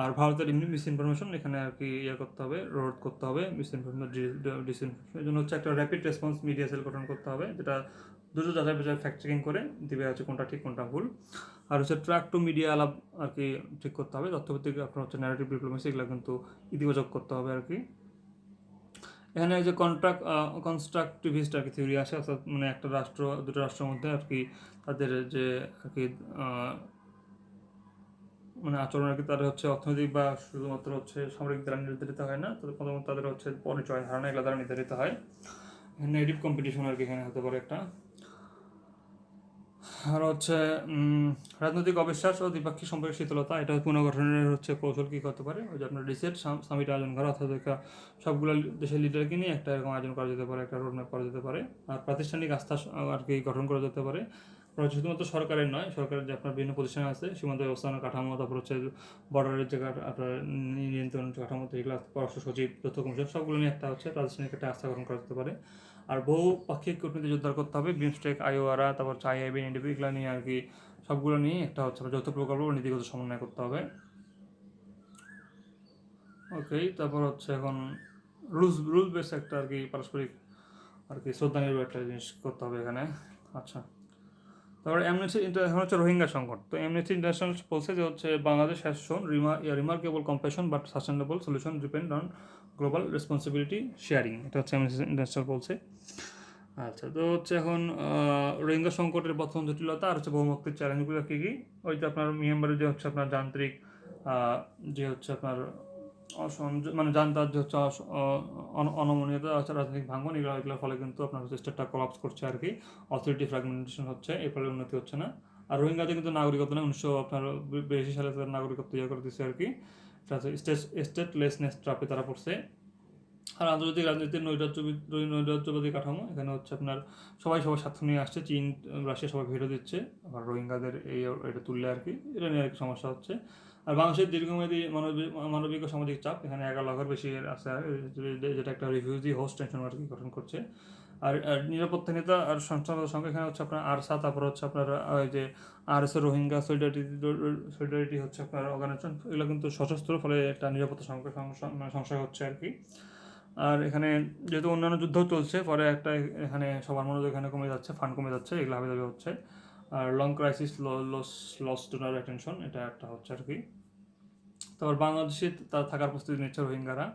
আর ভারতের মিসইনফরমেশন এখানে আর কি করতে হবে, রোধ করতে হবে মিসইনফরমেশন ডিসইনফরমেশনের জন্য হচ্ছে একটা র্যাপিড রেসপন্স মিডিয়া সেল গঠন করতে হবে, যেটা দুটো যাচাই বাছাই ফ্যাক্ট চেকিং করে দিবে হচ্ছে কোনটা ঠিক কোনটা ভুল। আর হচ্ছে ট্র্যাক টু মিডিয়া আলাপ আর কি ঠিক করতে হবে, তথ্যভিত্তিক আপনার হচ্ছে ন্যারেটিভ ডিপ্লোমেসি এগুলো কিন্তু ইতিবাচক করতে হবে আর কি। এখানে যে কনস্ট্রাকটিভিস্ট আর কি থিওরি আসে, অর্থাৎ মানে একটা রাষ্ট্র দুটো রাষ্ট্রের মধ্যে আর কি তাদের যে আর কি মানে আচরণ আর কি তাদের হচ্ছে অর্থনৈতিক বা শুধুমাত্র হচ্ছে সামরিক দ্বারা নির্ধারিত হয় না, তাদের প্রথমত তাদের হচ্ছে পরিচয় ধারণা এগুলো দ্বারা নির্ধারিত হয়। নেগেটিভ কম্পিটিশন আর কি এখানে হতে পারে একটা। আর হচ্ছে রাজনৈতিক অবিশ্বাস ও দ্বিপাক্ষিক সম্পর্কের শীতলতা, এটা পুনর্গঠনের হচ্ছে কৌশল কী করতে পারে, ওই যে আপনার রিসেট সামিট আয়োজন করা, অর্থাৎ সবগুলো দেশের লিডারকে নিয়ে একটা এরকম আয়োজন করা যেতে পারে, একটা রোডম্যাপ করা যেতে পারে। আর প্রাতিষ্ঠানিক আস্থা আর কি গঠন করা যেতে পারে, শুধুমাত্র সরকারের নয়, সরকারের যে আপনার বিভিন্ন প্রতিষ্ঠান আছে, সীমান্ত ব্যবস্থাপনা কাঠামো, তারপর হচ্ছে বর্ডারের যে আপনার নিয়ন্ত্রণ কাঠামো, এগুলো পররাষ্ট্র সচিব, তথ্য কমিশন, সবগুলো নিয়ে একটা হচ্ছে প্রাতিষ্ঠানিক একটা আস্থা গঠন করা যেতে পারে। আর বহুপাক্ষিক কূটনীতি জোরদার করতে হবে, বিমস্টেক, আইওআরা, তারপর আইআইবি, এনডিপি, এগুলো নিয়ে আর কি সবগুলো নিয়ে একটা হচ্ছে যৌথ প্রকল্প ও নীতিগত সমন্বয় করতে হবে। ওকে, তারপর হচ্ছে এখন রুলস বেস একটা আর কি পারস্পরিক আর কি শ্রদ্ধা নির্ভর একটা জিনিস করতে হবে এখানে। আচ্ছা, তারপরে অ্যামনেস্টি এখন হচ্ছে রোহিঙ্গা সংকট। তো অ্যামনেস্টি ইন্টারন্যাশনাল বলছে যে হচ্ছে বাংলাদেশ হ্যাজ শোন remarkable compassion but sustainable solution depend on global responsibility sharing, এটা হচ্ছে অ্যামনেস্টি ইন্টারন্যাশনাল বলছে। আচ্ছা, তো হচ্ছে এখন রোহিঙ্গা সংকটের প্রথম জটিলতা আর হচ্ছে বহুমুক্তির চ্যালেঞ্জগুলো কী কী, ওই যে আপনার মিয়ানমারে যে হচ্ছে আপনার যান্ত্রিক যে হচ্ছে আপনার মানে জানতার যে হচ্ছে অনমনীয়তা আছে, রাজনৈতিক ভাঙন, এগুলোর ফলে কিন্তু আপনার হচ্ছে স্টেটটা কলাপস করছে আর কি, অথরিটি ফ্র্যাগমেন্টেশন হচ্ছে, এর ফলে উন্নতি হচ্ছে না। আর রোহিঙ্গাদের কিন্তু নাগরিকত্ব না, 1982 সালে তাদের নাগরিকত্ব করে দিচ্ছে আর কি, স্টেটলেসনেস ট্রাপে তারা পড়ছে। আর আন্তর্জাতিক রাজনীতির নৈরাজ্যবাদী কাঠামো, এখানে হচ্ছে আপনার সবাই সবার স্বার্থ নিয়ে আসছে, চীন রাশিয়া সবাই ভেটো দিচ্ছে, আবার রোহিঙ্গাদের এটা তুললে আর কি, এটা নিয়ে আর কি সমস্যা হচ্ছে। আর বাংলাদেশের দীর্ঘমেয়াদী মানবিক ও সামাজিক চাপ, এখানে 11 লাখের বেশি আছে, যেটা একটা রিফিউজি হোস্ট টেনশন আর কি গঠন করছে। আর নিরাপত্তাহীনতা আর সংস্থাগত সংখ্যা, এখানে হচ্ছে আপনার আরসা, তারপর হচ্ছে আপনার ওই যে আরএসএ রোহিঙ্গা সলিডারিটি হচ্ছে আপনার অর্গানাইজেশন, এগুলো কিন্তু সশস্ত্র, ফলে একটা নিরাপত্তা সমস্যা হচ্ছে আর কি। আর এখানে যেহেতু অন্যান্য যুদ্ধ চলছে, পরে একটা এখানে সবার মনোযোগ এখানে কমে যাচ্ছে, ফান্ড কমে যাচ্ছে, এগুলো হাবি হচ্ছে। আর long crisis loss donor attention, এটা একটা হচ্ছে আর কি। তারপর বাংলাদেশে তার থাকার প্রস্তুতি নিচ্ছে রোহিঙ্গারা,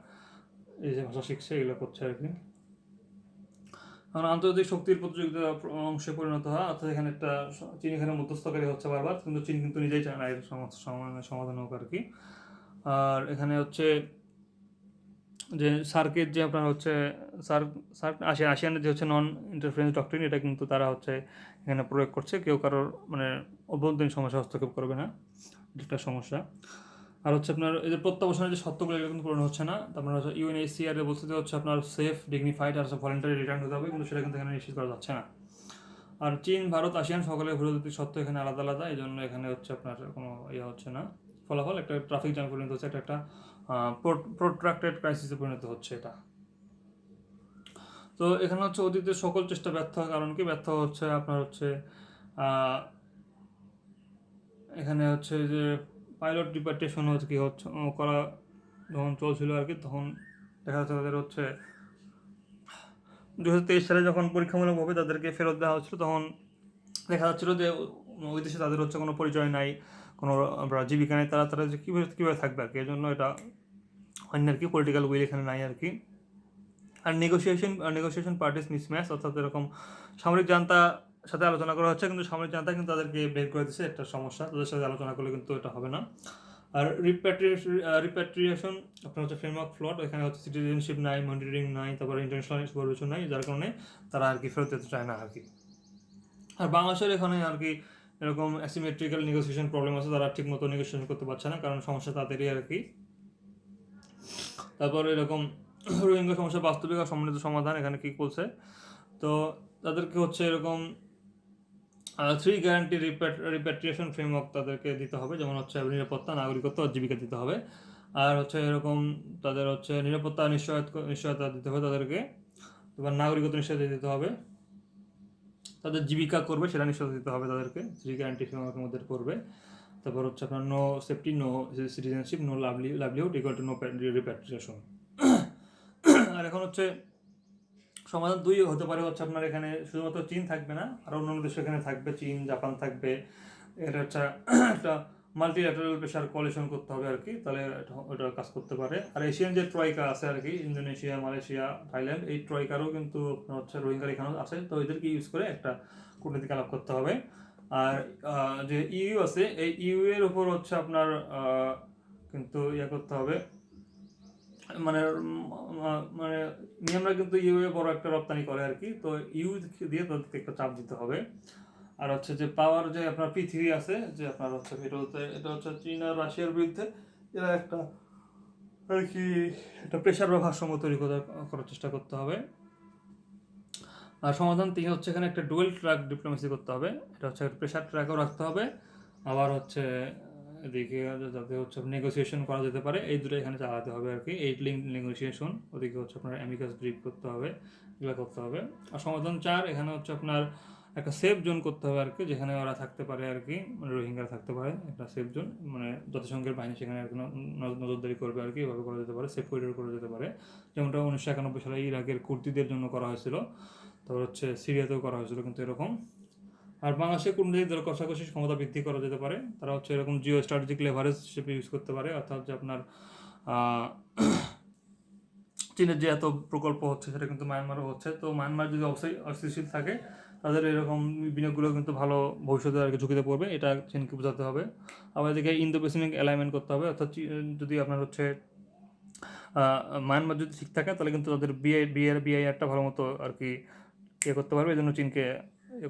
এই যে ভাষা শিখছে, এগুলো করছে আর কি। কারণ আন্তর্জাতিক শক্তির প্রতিযোগিতার অংশে পরিণত হয়, অর্থাৎ এখানে একটা চীন এখানে মধ্যস্থকারী হচ্ছে বারবার, কিন্তু চীন কিন্তু নিজেই চায় না এর সমাধান হোক আর কি। আর এখানে হচ্ছে যে সার্কের যে আপনার হচ্ছে সার্ক আসিয়ানের যে হচ্ছে নন ইন্টারফারেন্স ডক্ট্রিন, এটা কিন্তু তারা হচ্ছে এখানে প্রয়োগ করছে, কেউ কারোর মানে অভ্যন্তরীণ সমস্যা হস্তক্ষেপ করবে না, এটা একটা সমস্যা। আর হচ্ছে আপনার এদের প্রত্যাবাসনের যে সত্যগুলো এগুলো কিন্তু পূরণ হচ্ছে না, তারপর হচ্ছে ইউএনএইচসিআর বলছে যে হচ্ছে আপনার সেফ, ডিগনিফাইড আর ভলেন্টারি রিটার্ন হতে হবে, কিন্তু সেটা কিন্তু এখানে নিশ্চিত করা যাচ্ছে না। আর চীন, ভারত, আসিয়ান সকলের ভূরাজনৈতিক সত্য এখানে আলাদা আলাদা, এই জন্য এখানে হচ্ছে আপনার কোনো হচ্ছে না, ফলাফল একটা ট্রাফিক জ্যাম পরিণত হচ্ছে, একটা প্রোট্রাক্টেড ক্রাইসিসে পরিণত হচ্ছে এটা। তো এখানে হচ্ছে অতীতের সকল চেষ্টা ব্যর্থ হওয়ার কারণ কি, ব্যর্থ হচ্ছে আপনার হচ্ছে এখানে হচ্ছে যে পাইলট ডিপার্টেশন হচ্ছে কি হচ্ছে করা যখন চলছিল আর কি, তখন দেখা যাচ্ছে তাদের হচ্ছে 2023 সালে যখন পরীক্ষামূলকভাবে তাদেরকে ফেরত দেওয়া হচ্ছিল, তখন দেখা যাচ্ছিল যে ওই দেশে তাদের হচ্ছে কোনো পরিচয় নাই, কোনো জীবিকা নেই, তারা যে কীভাবে থাকবে আর কি, এই জন্য এটা অন্য আর কি পলিটিক্যাল উইল এখানে নাই আর কি। আর নেগোসিয়েশন পার্টিস মিসম্যাচ, অর্থাৎ এরকম সামরিক জান্তা সাথে আলোচনা করা হচ্ছে, কিন্তু সামরিক জান্তা কিন্তু তাদেরকে বের করে দিচ্ছে, একটা সমস্যা, তাদের সাথে আলোচনা করলে কিন্তু এটা হবে না। আর রিপ্যাট্রিয়েশন আপনার হচ্ছে ফ্রেমওয়ার্ক ফ্লট, এখানে হচ্ছে সিটিজেনশিপ নাই, মনিটরিং নাই, তারপরে ইন্টারন্যাশনাল সুপারভিশন নাই, যার কারণে তারা আর কি ফেরত যেতে চায় না আর কি। আর বাংলাদেশের এখানে আর কি এরকম অ্যাসিমেট্রিক্যাল নেগোসিয়েশন প্রবলেম আছে, তারা ঠিক মতো নেগোসিয়েশন করতে পারছে না, কারণ সমস্যা তাদেরই আর কি। তারপর এরকম রোহিঙ্গা সমস্যার বাস্তবিক আর সম্মিলিত সমাধান এখানে কী বলছে, তো তাদেরকে হচ্ছে এরকম 3 গ্যারান্টি রিপ্যাট্রিয়েশন ফ্রেমওয়ার্ক তাদেরকে দিতে হবে, যেমন হচ্ছে নিরাপত্তা, নাগরিকত্ব আর জীবিকা দিতে হবে। আর হচ্ছে এরকম তাদের হচ্ছে নিরাপত্তা নিশ্চয়তা দিতে হবে তাদেরকে, এবার নাগরিকত্ব নিশ্চয়তা দিতে হবে, তাদের জীবিকা করবে সেটা নিশ্চয়তা দিতে হবে তাদেরকে, 3 গ্যারান্টি ফ্রেমওয়ার্কের মধ্যে করবে। তারপর হচ্ছে আপনার no safety, no citizenship, no livelihood equal to no repatriation. আর এখন হচ্ছে সমাধান 2 হতে পারে হচ্ছে আপনার এখানে শুধুমাত্র চীন থাকবে না, আর অন্যান্য দেশ এখানে থাকবে, চীন জাপান থাকবে। এটা হচ্ছে একটা মাল্টিল্যাটারাল প্রেশার কোয়ালিশন করতে হবে আর কি, তাহলে ওটা কাজ করতে পারে। আর এশিয়ান যে ট্রয়িকা আছে আর কি, ইন্দোনেশিয়া, মালয়েশিয়া, থাইল্যান্ড, এই ট্রয়িকারও কিন্তু হচ্ছে রোহিঙ্গার এখানেও আছে, তো এদেরকে ইউজ করে একটা কূটনীতিক আলাপ করতে হবে। আর যে ইউ আছে, এই ইউ এর উপর হচ্ছে আপনার কিন্তু করতে হবে, মানে মানে মিয়ানমার কিন্তু ইউ এ বড় একটা রপ্তানি করে আর কি, তো ইউ দিয়ে তাদেরকে একটা চাপ দিতে হবে। আর হচ্ছে যে পাওয়ার যে আপনার পৃথিবী আছে, যে আপনার হচ্ছে এটা হচ্ছে চীন আর রাশিয়ার বিরুদ্ধে, এরা একটা আর কি একটা প্রেশার বা ভারসাম্য তৈরি করার চেষ্টা করতে হবে। আর সমাধান 3 হচ্ছে এখানে একটা ডুয়েল ট্র্যাক ডিপ্লোমেসি করতে হবে, এটা হচ্ছে প্রেশার ট্র্যাকও রাখতে হবে, আবার হচ্ছে এদিকে যাতে হচ্ছে নেগোসিয়েশন করা যেতে পারে, এই দুটো এখানে চালাতে হবে আর কি, এই লিঙ্ক নেগোসিয়েশন, ওদিকে হচ্ছে আপনার অ্যামিকাস ব্রিফ করতে হবে, এগুলো করতে হবে। আর সমাধান 4 এখানে হচ্ছে আপনার একটা সেফ জোন করতে হবে আর কি, যেখানে ওরা থাকতে পারে আর কি, মানে রোহিঙ্গা থাকতে পারে, একটা সেফ জোন, মানে জাতিসংঘের বাহিনী সেখানে আর কি নজরদারি করবে আর কি, এভাবে করা যেতে পারে, সেফ করিডোর করা যেতে পারে, যেমনটা 1991 সালে ইরাকের কুর্দিদের জন্য করা হয়েছিল, তারপর হচ্ছে সিরিয়াতেও করা হয়েছিল কিন্তু এরকম। আর বাংলাদেশের কূটনীতিক দর কষাকষির ক্ষমতা বৃদ্ধি করা যেতে পারে, তারা হচ্ছে এরকম জিও স্ট্র্যাটেজিক লেভারেজ হিসেবে ইউজ করতে পারে, অর্থাৎ যে আপনার চীনের যে এত প্রকল্প হচ্ছে সেটা কিন্তু মায়ানমারও হচ্ছে, তো মায়ানমার যদি অবশ্যই অস্থিতিশীল থাকে, তাদের এরকম বিনিয়োগগুলো কিন্তু ভালো ভবিষ্যতে আর কি ঝুঁকিতে পড়বে, এটা চীনকে বোঝাতে হবে। আবার এদিকে ইন্দো প্যাসিফিক অ্যালাইনমেন্ট করতে হবে, অর্থাৎ যদি আপনার হচ্ছে মায়ানমার যদি ঠিক থাকে, তাহলে কিন্তু তাদের বিআইআরটা ভালো মতো আর কি করতে পারবে, এই জন্য চীনকে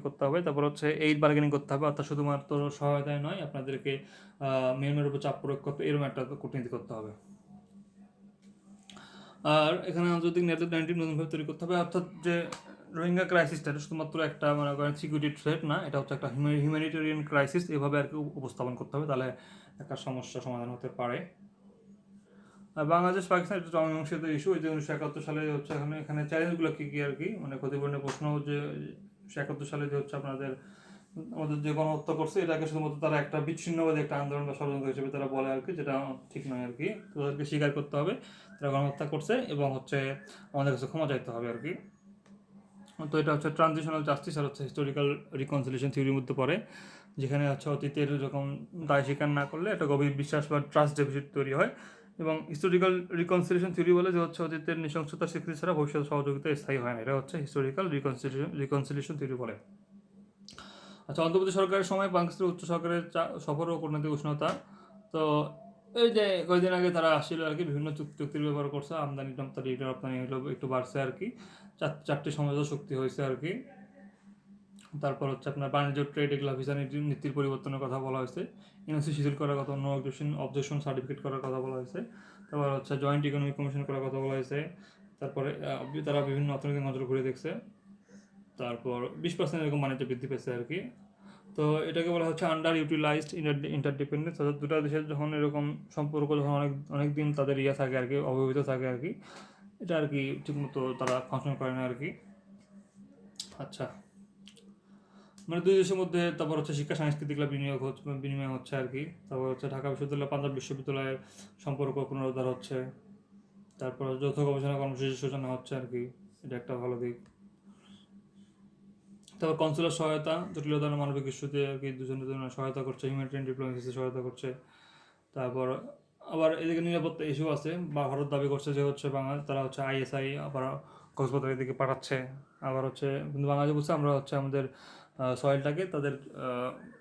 করতে হবে। তারপর হচ্ছে এইড বার্গেনিং করতে হবে, অর্থাৎ শুধুমাত্র সহায়তায় নয়, আপনাদেরকে মিয়ানমারের উপর চাপ প্রয়োগ করতে, এরকম একটা কূটনীতি করতে হবে। আর এখানে আন্তর্জাতিক ন্যারেটিভ নতুনভাবে তৈরি করতে হবে, অর্থাৎ যে রোহিঙ্গা ক্রাইসিসটা শুধুমাত্র একটা মনে করেন সিকিউরিটি থ্রেট না, এটা হচ্ছে একটা হিউম্যানিটেরিয়ান ক্রাইসিস, এভাবে আর কি উপস্থাপন করতে হবে, তাহলে একটা সমস্যা সমাধান হতে পারে। আর বাংলাদেশ পাকিস্তান একটা অমীমাংসিত ইস্যু, এই যে 1971 সালে হচ্ছে এখানে চ্যালেঞ্জগুলো কী কী আর কি, মানে ক্ষতিপূরণের প্রশ্ন, যে 1971 সালে যে হচ্ছে আপনাদের আমাদের যে গণহত্যা করছে, এটাকে শুধুমাত্র তারা একটা বিচ্ছিন্নবাদী একটা আন্দোলন বা ষড়যন্ত্র হিসেবে তারা বলে আর কি, যেটা ঠিক নয় আর কি, তাদেরকে স্বীকার করতে হবে তারা গণহত্যা করছে, এবং হচ্ছে আমাদের কাছে ক্ষমা চাইতে হবে আর কি। তো এটা হচ্ছে ট্রানজিশনাল জাস্টিস আর হচ্ছে হিস্টোরিক্যাল রিকনসিলিয়েশন থিওরির মধ্যে পড়ে, যেখানে হচ্ছে অতীতের যখন দায় স্বীকার না করলে একটা গভীর বিশ্বাস বা ট্রাস্ট ডেফিসিট তৈরি হয়, এবং হিস্টোরিক্যাল রিকনসিলিয়েশন থিওরি বলে যে হচ্ছে অতীতের নৃশংসতার স্বীকৃতি ছাড়া ভবিষ্যৎ সহযোগিতা স্থায়ী হয় না, এটা হচ্ছে হিস্টোরিক্যাল রিকনসিলিয়েশন থিওরি বলে। আচ্ছা, অন্তর্বর্তী সরকারের সময় পাকিস্তানের উচ্চ সরকারের সফর ও কূটনৈতিক উষ্ণতা, তো এই যে কয়েকদিন আগে তারা আসছিল আর কি, বিভিন্ন চুক্তির ব্যবহার করছে, আমদানি রপ্তানি একটু বাড়ছে আর কি, 4টি সমঝোতা চুক্তি হয়েছে আর কি। তারপর হচ্ছে আপনার বাণিজ্য ট্রেড এগুলো ভিসা নীতির পরিবর্তনের কথা বলা হয়েছে, এনওসি শিথিল করার কথা, নো অবজেকশন সার্টিফিকেট করার কথা বলা হয়েছে, তারপর হচ্ছে জয়েন্ট ইকোনমিক কমিশন করার কথা বলা হয়েছে, তারপরে তারা বিভিন্ন অর্থনৈতিক নজর ঘুরে দেখছে, তারপর 20% এরকম বাণিজ্য বৃদ্ধি পেয়েছে আর কি। তো এটাকে বলা হচ্ছে আন্ডার ইউটিলাইজড ইন্টারডিপেন্ডেন্স, অর্থাৎ দুটা দেশের যখন এরকম সম্পর্ক যখন অনেক দিন তাদের থাকে আর কি, অবহিত থাকে আর কি, এটা আর কি ঠিকমতো তারা ফাংশন করে না আর কি। আচ্ছা, মানে দুই দেশের মধ্যে তারপর হচ্ছে শিক্ষা সাংস্কৃতিক বিনিময় হচ্ছে আর কি, তারপর হচ্ছে ঢাকা বিশ্ববিদ্যালয় পাঞ্জাব বিশ্ববিদ্যালয়ের সম্পর্ক পুনরুদ্ধার হচ্ছে, তারপর যৌথ গবেষণা কর্মসূচির সূচনা হচ্ছে আর কি, এটা একটা ভালো দিক। তারপর কনসুলার সহায়তা, জটিলতা মানবিক ইস্যুতে আর কি দুজনের জন্য সহায়তা করছে, হিউম্যানিটেরিয়ান ডিপ্লোমেসিতে সহায়তা করছে। তারপর আবার এদিকে নিরাপত্তা ইস্যু আছে, বা ভারত দাবি করছে যে হচ্ছে তারা হচ্ছে আইএসআই আবার কক্সবাজারের দিকে পাঠাচ্ছে, আবার হচ্ছে কিন্তু বাংলাদেশ বলছে আমরা হচ্ছে আমাদের সয়েলটাকে তাদের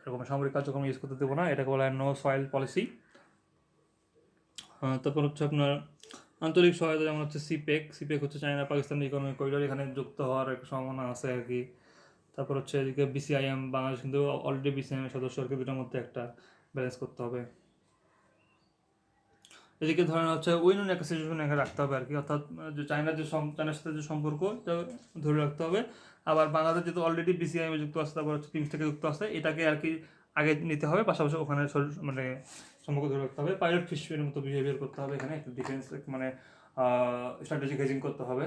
এরকম সামরিক কার্যক্রম ইউজ করতে দেবো না, এটাকে বলা হয় নো সয়েল পলিসি। তারপর হচ্ছে আপনার আন্তরিক সহায়তা, যেমন হচ্ছে সিপেক হচ্ছে চায়না পাকিস্তান ইকোনমিক করিডোর, এখানে যুক্ত হওয়ার একটা সম্ভাবনা আছে আর কি। তারপর হচ্ছে এদিকে বিসিআইএম, বাংলাদেশ কিন্তু অলরেডি বিসিআইএম এর সদস্য আর কি, দুটার মধ্যে একটা ব্যালেন্স করতে হবে। এদিকে ধরেন হচ্ছে উইন উইন একটা সিচুয়েশন এখানে রাখতে হবে আর কি, অর্থাৎ যে চায়নার সাথে যে সম্পর্ক এটা ধরে রাখতে হবে। আবার বাংলাদেশ যেহেতু অলরেডি বিসিআইএম যুক্ত আছে, তারপর হচ্ছে টিমস থেকে যুক্ত আছে, এটাকে আর কি আগে নিতে হবে, পাশাপাশি ওখানে মানে সম্পর্ক ধরে রাখতে হবে। পাইলট ফিশের মতো বিহেভিয়ার করতে হবে এখানে, একটু ডিফেন্স মানে স্ট্র্যাটেজিক হেজিং করতে হবে।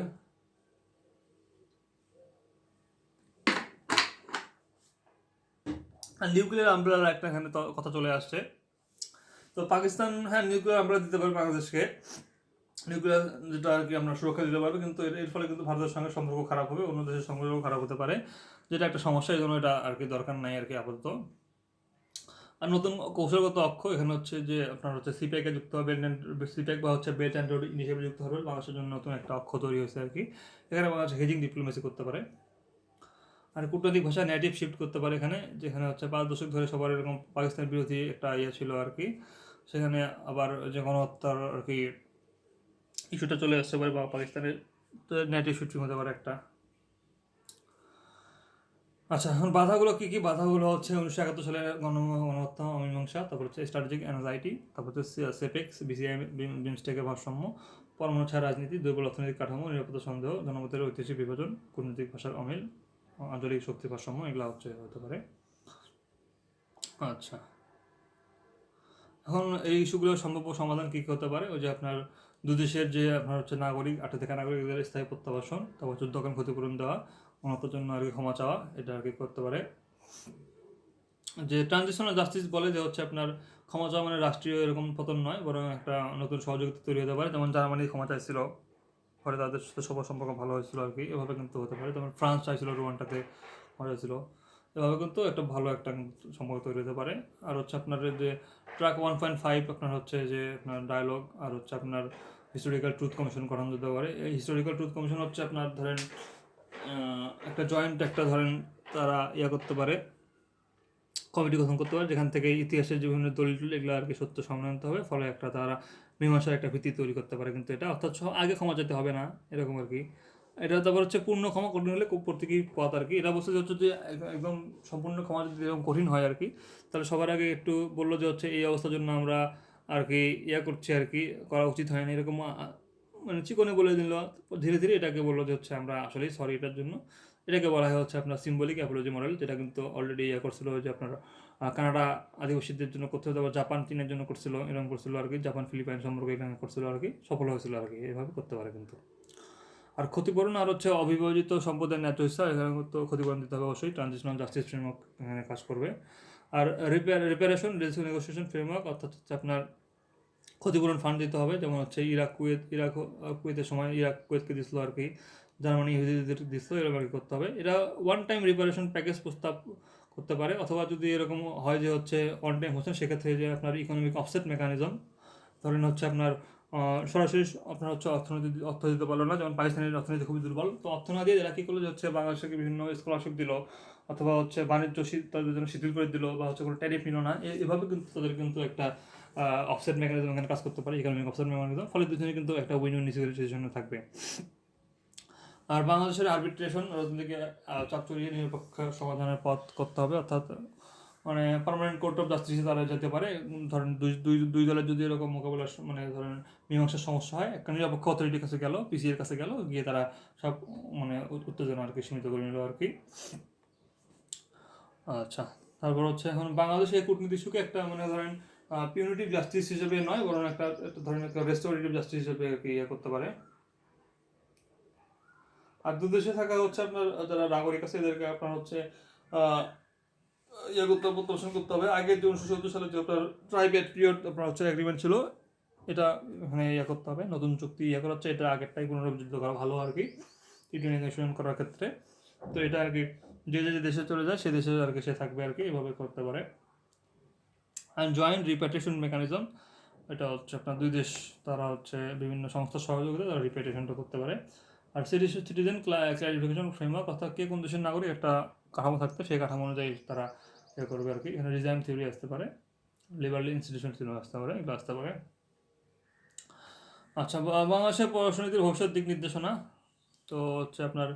আর নিউক্লিয়ার আমব্রেলার একটা এখানে কথা চলে আসছে। তো পাকিস্তান হ্যাঁ নিউক্লিয়ার আমব্রেলা দিতে পারে বাংলাদেশকে, নিউক্লিয়ার যেটা আর কি আমরা সুরক্ষা দিতে পারবে, কিন্তু এর ফলে কিন্তু ভারতের সঙ্গে সম্পর্ক খারাপ হবে, অন্য দেশের সম্পর্ক খারাপ হতে পারে, যেটা একটা সমস্যা। এই জন্য এটা আর কি দরকার নাই আর কি আপাতত। আর নতুন কৌশলগত অক্ষ এখানে হচ্ছে যে আপনার হচ্ছে সিপ্যাকে যুক্ত হবে, সিপ্যাক বা হচ্ছে বেল্ট অ্যান্ড রোড ইনিশিয়েটিভ যুক্ত হবে, বাংলাদেশের জন্য নতুন একটা অক্ষ তৈরি হয়েছে আর কি। এখানে বাংলাদেশ হেজিং ডিপ্লোমেসি করতে পারে। আর কূটনৈতিক ভাষা নেটিভ শিফট করতে পারে এখানে, যেখানে হচ্ছে 5 দশক ধরে সবার এরকম পাকিস্তান বিরোধী একটা ইয়ে ছিল আর কি, সেখানে আবার যে গণহত্যার আর কি ইস্যুটা চলে আসতে পারে, বা পাকিস্তানের নেটিভ শিফটিং হতে পারে একটা। আচ্ছা, এখন বাধাগুলো কী কী? বাধাগুলো হচ্ছে 1971 সালে গণহত্যা অমীমাংসা, তারপর হচ্ছে স্ট্র্যাটেজিক অ্যাংজাইটি, তারপর হচ্ছে সেপেক্স বিসিআই বিমস্টেকের ভারসাম্য, পরমাণু ছাড়া রাজনীতি, দুর্বল অর্থনৈতিক কাঠামো, নিরাপত্তা সন্দেহ, জনমতের ঐতিহাসিক বিভাজন, কূটনৈতিক ভাষার অমিল, আঞ্চলিক শক্তি ভারসাম্য, এগুলো হচ্ছে হতে পারে। আচ্ছা, এখন এই ইস্যুগুলোর সম্ভাব্য সমাধান কী কী হতে পারে? ওই যে আপনার দুদেশের যে আপনার হচ্ছে নাগরিক, 18 থেকে নাগরিকদের স্থায়ী প্রত্যাবাসন, তারপর যুদ্ধকালীন ক্ষতিপূরণ দেওয়া, অনর্থের জন্য আর কি ক্ষমা চাওয়া, এটা আর কি করতে পারে। যে ট্রানজিশনাল জাস্টিস বলে যে হচ্ছে আপনার ক্ষমা চাওয়া মানে রাষ্ট্রীয় এরকম পতন নয়, বরং একটা নতুন সহযোগিতা তৈরি হতে পারে, যেমন জার্মানি ক্ষমা চাইছিল, পরে তাদের সাথে সবার সম্পর্ক ভালো হয়েছিল আর কি, এভাবে কিন্তু হতে পারে। যেমন ফ্রান্স চাইছিল রুয়ান্ডাতে ক্ষমা চাইছিল, এভাবে কিন্তু একটা ভালো একটা সম্পর্ক তৈরি হতে পারে। আর হচ্ছে আপনার যে ট্র্যাক 1.5 আপনার হচ্ছে যে আপনার ডায়ালগ, আর হচ্ছে আপনার হিস্টোরিক্যাল ট্রুথ কমিশন গঠন যেতে পারে। এই হিস্টোরিক্যাল ট্রুথ কমিশন হচ্ছে আপনার ধরেন একটা জয়েন্ট একটা ধরেন তারা করতে পারে, কমিটি গঠন করতে পারে, যেখান থেকে ইতিহাসের যে বিভিন্ন দলিল এগুলো আর কি সত্য সামনে আনতে হবে, ফলে একটা তারা মীমাংসার একটা ভিত্তি তৈরি করতে পারে। কিন্তু এটা অর্থাৎ আগে ক্ষমা যেতে হবে না এরকম আর কি। এটা তারপর হচ্ছে পূর্ণ ক্ষমা কঠিন হলে প্রতীকী পথ আর কি। এটা বলছে যে হচ্ছে যে একদম সম্পূর্ণ ক্ষমা যদি এরকম কঠিন হয় আর কি, তাহলে সবার আগে একটু বললো যে হচ্ছে এই অবস্থার জন্য আমরা আর কি করছি আর কি, করা উচিত হয় না এরকম মানে চিকনে বলে দিল। ধীরে ধীরে এটাকে বললো যে হচ্ছে আমরা আসলেই সরি এটার জন্য। এটাকে বলা হয় হচ্ছে আপনার সিম্বলিক অ্যাপোলজি মডেল, যেটা কিন্তু অলরেডি করছিল যে আপনার কানাডা আদিবাসীদের জন্য করছিল, তারপর জাপান চীনের জন্য করছিল, এরকম করছিল আর কি, জাপান ফিলিপাইন সম্পর্কে এখানে করছিল আর কি, সফল হয়েছিল আর কি, এভাবে করতে পারে কিন্তু। আর ক্ষতিপূরণ আর হচ্ছে অবিভাজিত সম্পদের ন্যায্য হিসা, এখানে তো ক্ষতিপূরণ দিতে হবে অবশ্যই, ট্রানজিশনাল জাস্টিস ফ্রেমওয়ার্ক এখানে কাজ করবে। আর রিপেয়ারেশন নেগোসিয়েশন ফ্রেমওয়ার্ক, অর্থাৎ হচ্ছে আপনার ক্ষতিপূরণ ফান্ড দিতে হবে, যেমন হচ্ছে কুয়েতের সময় কুয়েতকে দিছিল আর কি, জার্মানি ইহুদিদের দিছিল, এরকম আর কি করতে হবে। এটা ওয়ান টাইম রিপারেশন প্যাকেজ প্রস্তাব করতে পারে, অথবা যদি এরকম হয় যে হচ্ছে ওয়ান টাইম হচ্ছে, সেক্ষেত্রে যে আপনার ইকোনমিক অফসেট মেকানিজম, ধরেন হচ্ছে আপনার সরাসরি আপনার হচ্ছে অর্থ দিতে পারলো না, যেমন পাকিস্তানের অর্থনীতি খুবই দুর্বল, তো অর্থ না দিয়ে এরা কী করলো যে হচ্ছে বাংলাদেশকে বিভিন্ন স্কলারশিপ দিল, অথবা হচ্ছে বাণিজ্য তাদের জন্য শিথিল করে দিল, বা হচ্ছে কোনো ট্যারিফ নিল না, এভাবে কিন্তু তাদের কিন্তু একটা অফসেট মেকানিজম এখানে কাজ করতে পারে, ইকোনমিক অফসেট মেকানিজম, ফলে দুজনে কিন্তু একটা উইন উইন সিচুয়েশনে থাকবে। আর বাংলাদেশের আরবিট্রেশন রাজনীতিক চাপ চড়িয়ে নিরপেক্ষ সমাধানের পথ করতে হবে, অর্থাৎ মানে পার্মানেন্ট কোর্ট অফ জাস্টিসে তারা যেতে পারে। ধরেন দুই দলের যদি এরকম মোকাবেলা মানে ধরেন মীমাংসার সমস্যা হয়, একটা নিরপেক্ষ অথরিটির কাছে গেল, পিসিএর কাছে গেল, গিয়ে তারা সব মানে উত্তেজনা আর কি সীমিত করে নিল আর কি। আচ্ছা, তারপর হচ্ছে এখন বাংলাদেশে কূটনীতি ইস্যুকে একটা মানে ধরেন পিউনিটিভ জাস্টিস হিসেবে নয়, বরং একটা ধরেন একটা রেস্টোরেটিভ জাস্টিস হিসেবে আর কি করতে পারে। আর দুদেশে থাকা হচ্ছে আপনার যারা নাগরিক আছে এদেরকে আপনার হচ্ছে করতে হবে, প্রত্যাবাসন করতে হবে। আগে যে 1970 সালে যে আপনার ট্রাইবেট পিরিয়ড আপনার হচ্ছে এগ্রিমেন্ট ছিল, এটা এখানে করতে হবে, নতুন চুক্তি করা হচ্ছে, এটা আগেরটাই পুনরুজ্জীবিত করা ভালো আর কি, ট্রিটি নেগোসিয়েশন করার ক্ষেত্রে। তো এটা আর কি যে যে দেশে চলে যায় সে দেশে আর কি সে থাকবে আর কি, এভাবে করতে পারে। অ্যান্ড জয়েন্ট রিপ্যাট্রিয়েশন মেকানিজম, এটা হচ্ছে আপনার দুই দেশ তারা হচ্ছে বিভিন্ন সংস্থার সহযোগিতা তারা রিপ্যাট্রিয়েশনটা করতে পারে। আর সিটিজেন ক্লারিফিকেশন ফ্রেমওয়ার্ক, অর্থাৎ কে কোন দেশের নাগরিক একটা কাঠামো থাকতে সেই কাঠামো অনুযায়ী তারা করবে আর কি। এখানে রিজাইন থিওরি আসতে পারে, লিবারাল ইনস্টিটিউশন থিওরি আসতে পারে, এগুলো আসতে পারে। আচ্ছা, বাংলাদেশের পররাষ্ট্রনীতির ভবিষ্যৎ দিক নির্দেশনা, তো হচ্ছে আপনার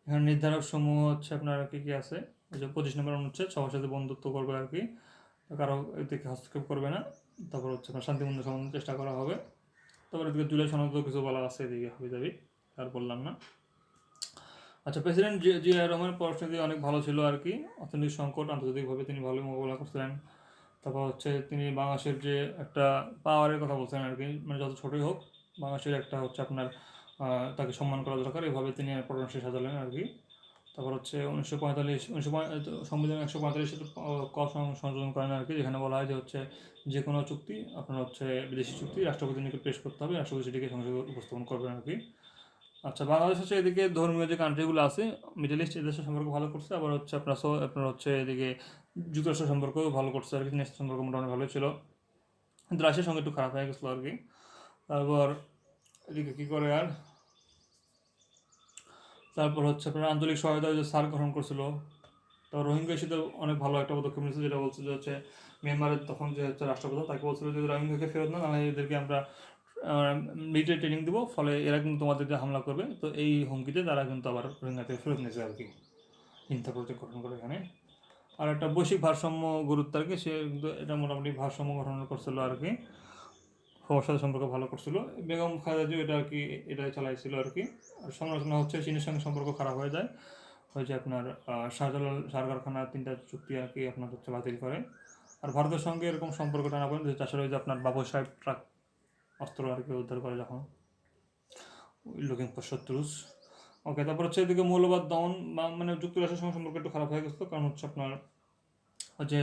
এখানে নির্ধারক সমূহ হচ্ছে আপনার কী কী আছে, এই যে 25 নম্বর অনুচ্ছেদ, সবার সাথে বন্ধুত্ব করবে আর কি, কারো এদিকে হস্তক্ষেপ করবে না। তারপর হচ্ছে আপনার শান্তিপূর্ণ সমাধানের চেষ্টা করা হবে। তারপর এদিকে জুলাই সনদ কিছু বলা আছে এদিকে হয়ে যাবে, আর বললাম না। আচ্ছা, প্রেসিডেন্ট জিয়া রহমানের পররাষ্ট্রনীতি অনেক ভালো ছিল আর কি। অর্থনৈতিক সংকট আন্তর্জাতিকভাবে তিনি ভালোই মোকাবেলা করছিলেন। তারপর হচ্ছে তিনি বাংলাদেশের যে একটা পাওয়ারের কথা বলছেন আর কি, মানে যত ছোটোই হোক বাংলাদেশের একটা হচ্ছে আপনার তাকে সম্মান করা দরকার, এভাবে তিনি পররাষ্ট্র সাজালেন আর কি। তারপর হচ্ছে 1945 সংবিধান 145 ক সংশোধন করেন আর কি, যেখানে বলা হয় যে হচ্ছে যে কোনো চুক্তি আপনার হচ্ছে বিদেশি চুক্তি রাষ্ট্রপতির নিকট পেশ করতে হবে, রাষ্ট্রপতি সেটিকে সংসদে উপস্থাপন করবেন আর কি। আচ্ছা, বাংলাদেশ হচ্ছে এদিকে ধর্মীয় যে কান্ট্রিগুলো আছে মিডল ইস্ট এদেশের সম্পর্ক ভালো করছে, আবার হচ্ছে আপনার হচ্ছে এদিকে যুক্তরাষ্ট্র সম্পর্কও ভালো করছে আর কি, নেক্সট সম্পর্ক মোটামুটি ভালোই ছিল, কিন্তু রাশিয়ার সঙ্গে একটু খারাপ হয়ে গেছিলো আর কি। তারপর এদিকে কী করে আর, তারপর হচ্ছে আপনার আঞ্চলিক সহায়তা যে সার গ্রহণ করছিল। তারপর রোহিঙ্গা ইস্যুতে অনেক ভালো একটা পদক্ষেপ নিয়েছে, যেটা বলছে যে হচ্ছে মিয়ানমারের তখন যে হচ্ছে রাষ্ট্রপ্রধান তাকে বলছিল যে রোহিঙ্গাকে ফেরত না, নাহলে এদেরকে আমরা মিলিটারি ট্রেনিং দেবো, ফলে এরা কিন্তু তোমাদেরকে হামলা করবে। তো এই হুমকিতে তারা কিন্তু আবার রোহিঙ্গাকে ফেরত নিয়েছে আর কি, হিংসা প্রজেক্ট গঠন করে এখানে। আর একটা বৈশ্বিক ভারসাম্য গুরুত্ব আর কি, সে কিন্তু এটা মোটামুটি ভারসাম্য গঠন করছিল আর কি, সবার সাথে সম্পর্ক ভালো করছিল। বেগম খালেদা জিয়া এটা আর কি এটাই চালাইছিল আর কি। আর সমালোচনা হচ্ছে চীনের সঙ্গে সম্পর্ক খারাপ হয়ে যায়, ওই যে আপনার শাহজালাল সার কারখানা 3টা চুক্তি আর কি আপনার হচ্ছে বাতিল করে। আর ভারতের সঙ্গে এরকম সম্পর্ক টানা পড়েন 2004 ওই যে আপনার বাবু সাহেব ট্রাক অস্ত্র আর কি উদ্ধার করে যখন, লুকিং ফর শত্রুস। ওকে, তারপর হচ্ছে এদিকে মৌলবাদ দমন মানে যুক্তরাষ্ট্রের সঙ্গে সম্পর্ক একটু খারাপ হয়ে গেছিলো, কারণ হচ্ছে আপনার হচ্ছে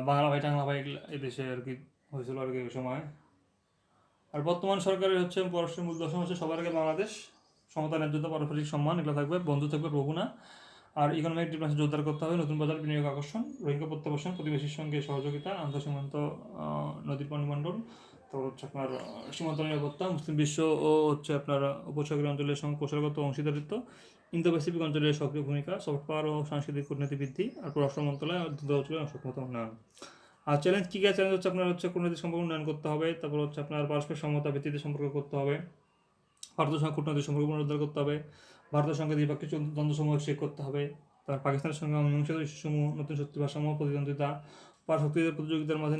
বাংলা ভাই টাংলা ভাই এদেশে আর কি হয়েছিল আর কি ওই সময়। আর বর্তমান সরকারের হচ্ছে পররাষ্ট্র মূল দর্শন হচ্ছে সবার আগে বাংলাদেশ, সমতা, ন্যায্যতা, পারস্পরিক সম্মান, এগুলো থাকবে, বন্ধু থাকবে প্রভু না। আর ইকোনমিক ডিপ্লোমেসি জোরদার করতে হবে, নতুন বাজার বিনিয়োগ আকর্ষণ, রোহিঙ্গা প্রত্যাবাসন, প্রতিবেশীর সঙ্গে সহযোগিতা, আন্তঃসীমান্ত নদী পরিমণ্ডল, তো হচ্ছে আপনার সীমান্ত নিরাপত্তা, মুসলিম বিশ্ব ও হচ্ছে আপনার উপসাগরীয় অঞ্চলের সঙ্গে কৌশলগত অংশীদারিত্ব, ইন্দো প্যাসিফিক অঞ্চলের সক্রিয় ভূমিকা, সফট পাওয়ার ও সাংস্কৃতিক কূটনীতি বৃদ্ধি, আর পররাষ্ট্র মন্ত্রণালয় ও দ্রুত অঞ্চলের অংশগ্রহণ উন্নয়ন। আর চ্যালেঞ্জ কী কী চ্যালেঞ্জ হচ্ছে আপনার হচ্ছে কূটনৈতিক সম্পর্ক উন্নয়ন করতে হবে, তারপর হচ্ছে আপনার পারস্পরিক সমতা ভিত্তিতে সম্পর্ক করতে হবে, ভারতের সঙ্গে কূটনৈতিক সম্পর্ক পুনরুদ্ধার করতে হবে, ভারতের সঙ্গে দ্বিপাক্ষিক দ্বন্দ্বসমূহ শেষ করতে হবে, তার পাকিস্তানের সঙ্গে অমীমাংসিত ইস্যুসমূহ, নতুন শক্তি ভারসাম্য, প্রতিদ্বন্দ্বিতা, পারশক্তিদের প্রতিযোগিতার মাঝে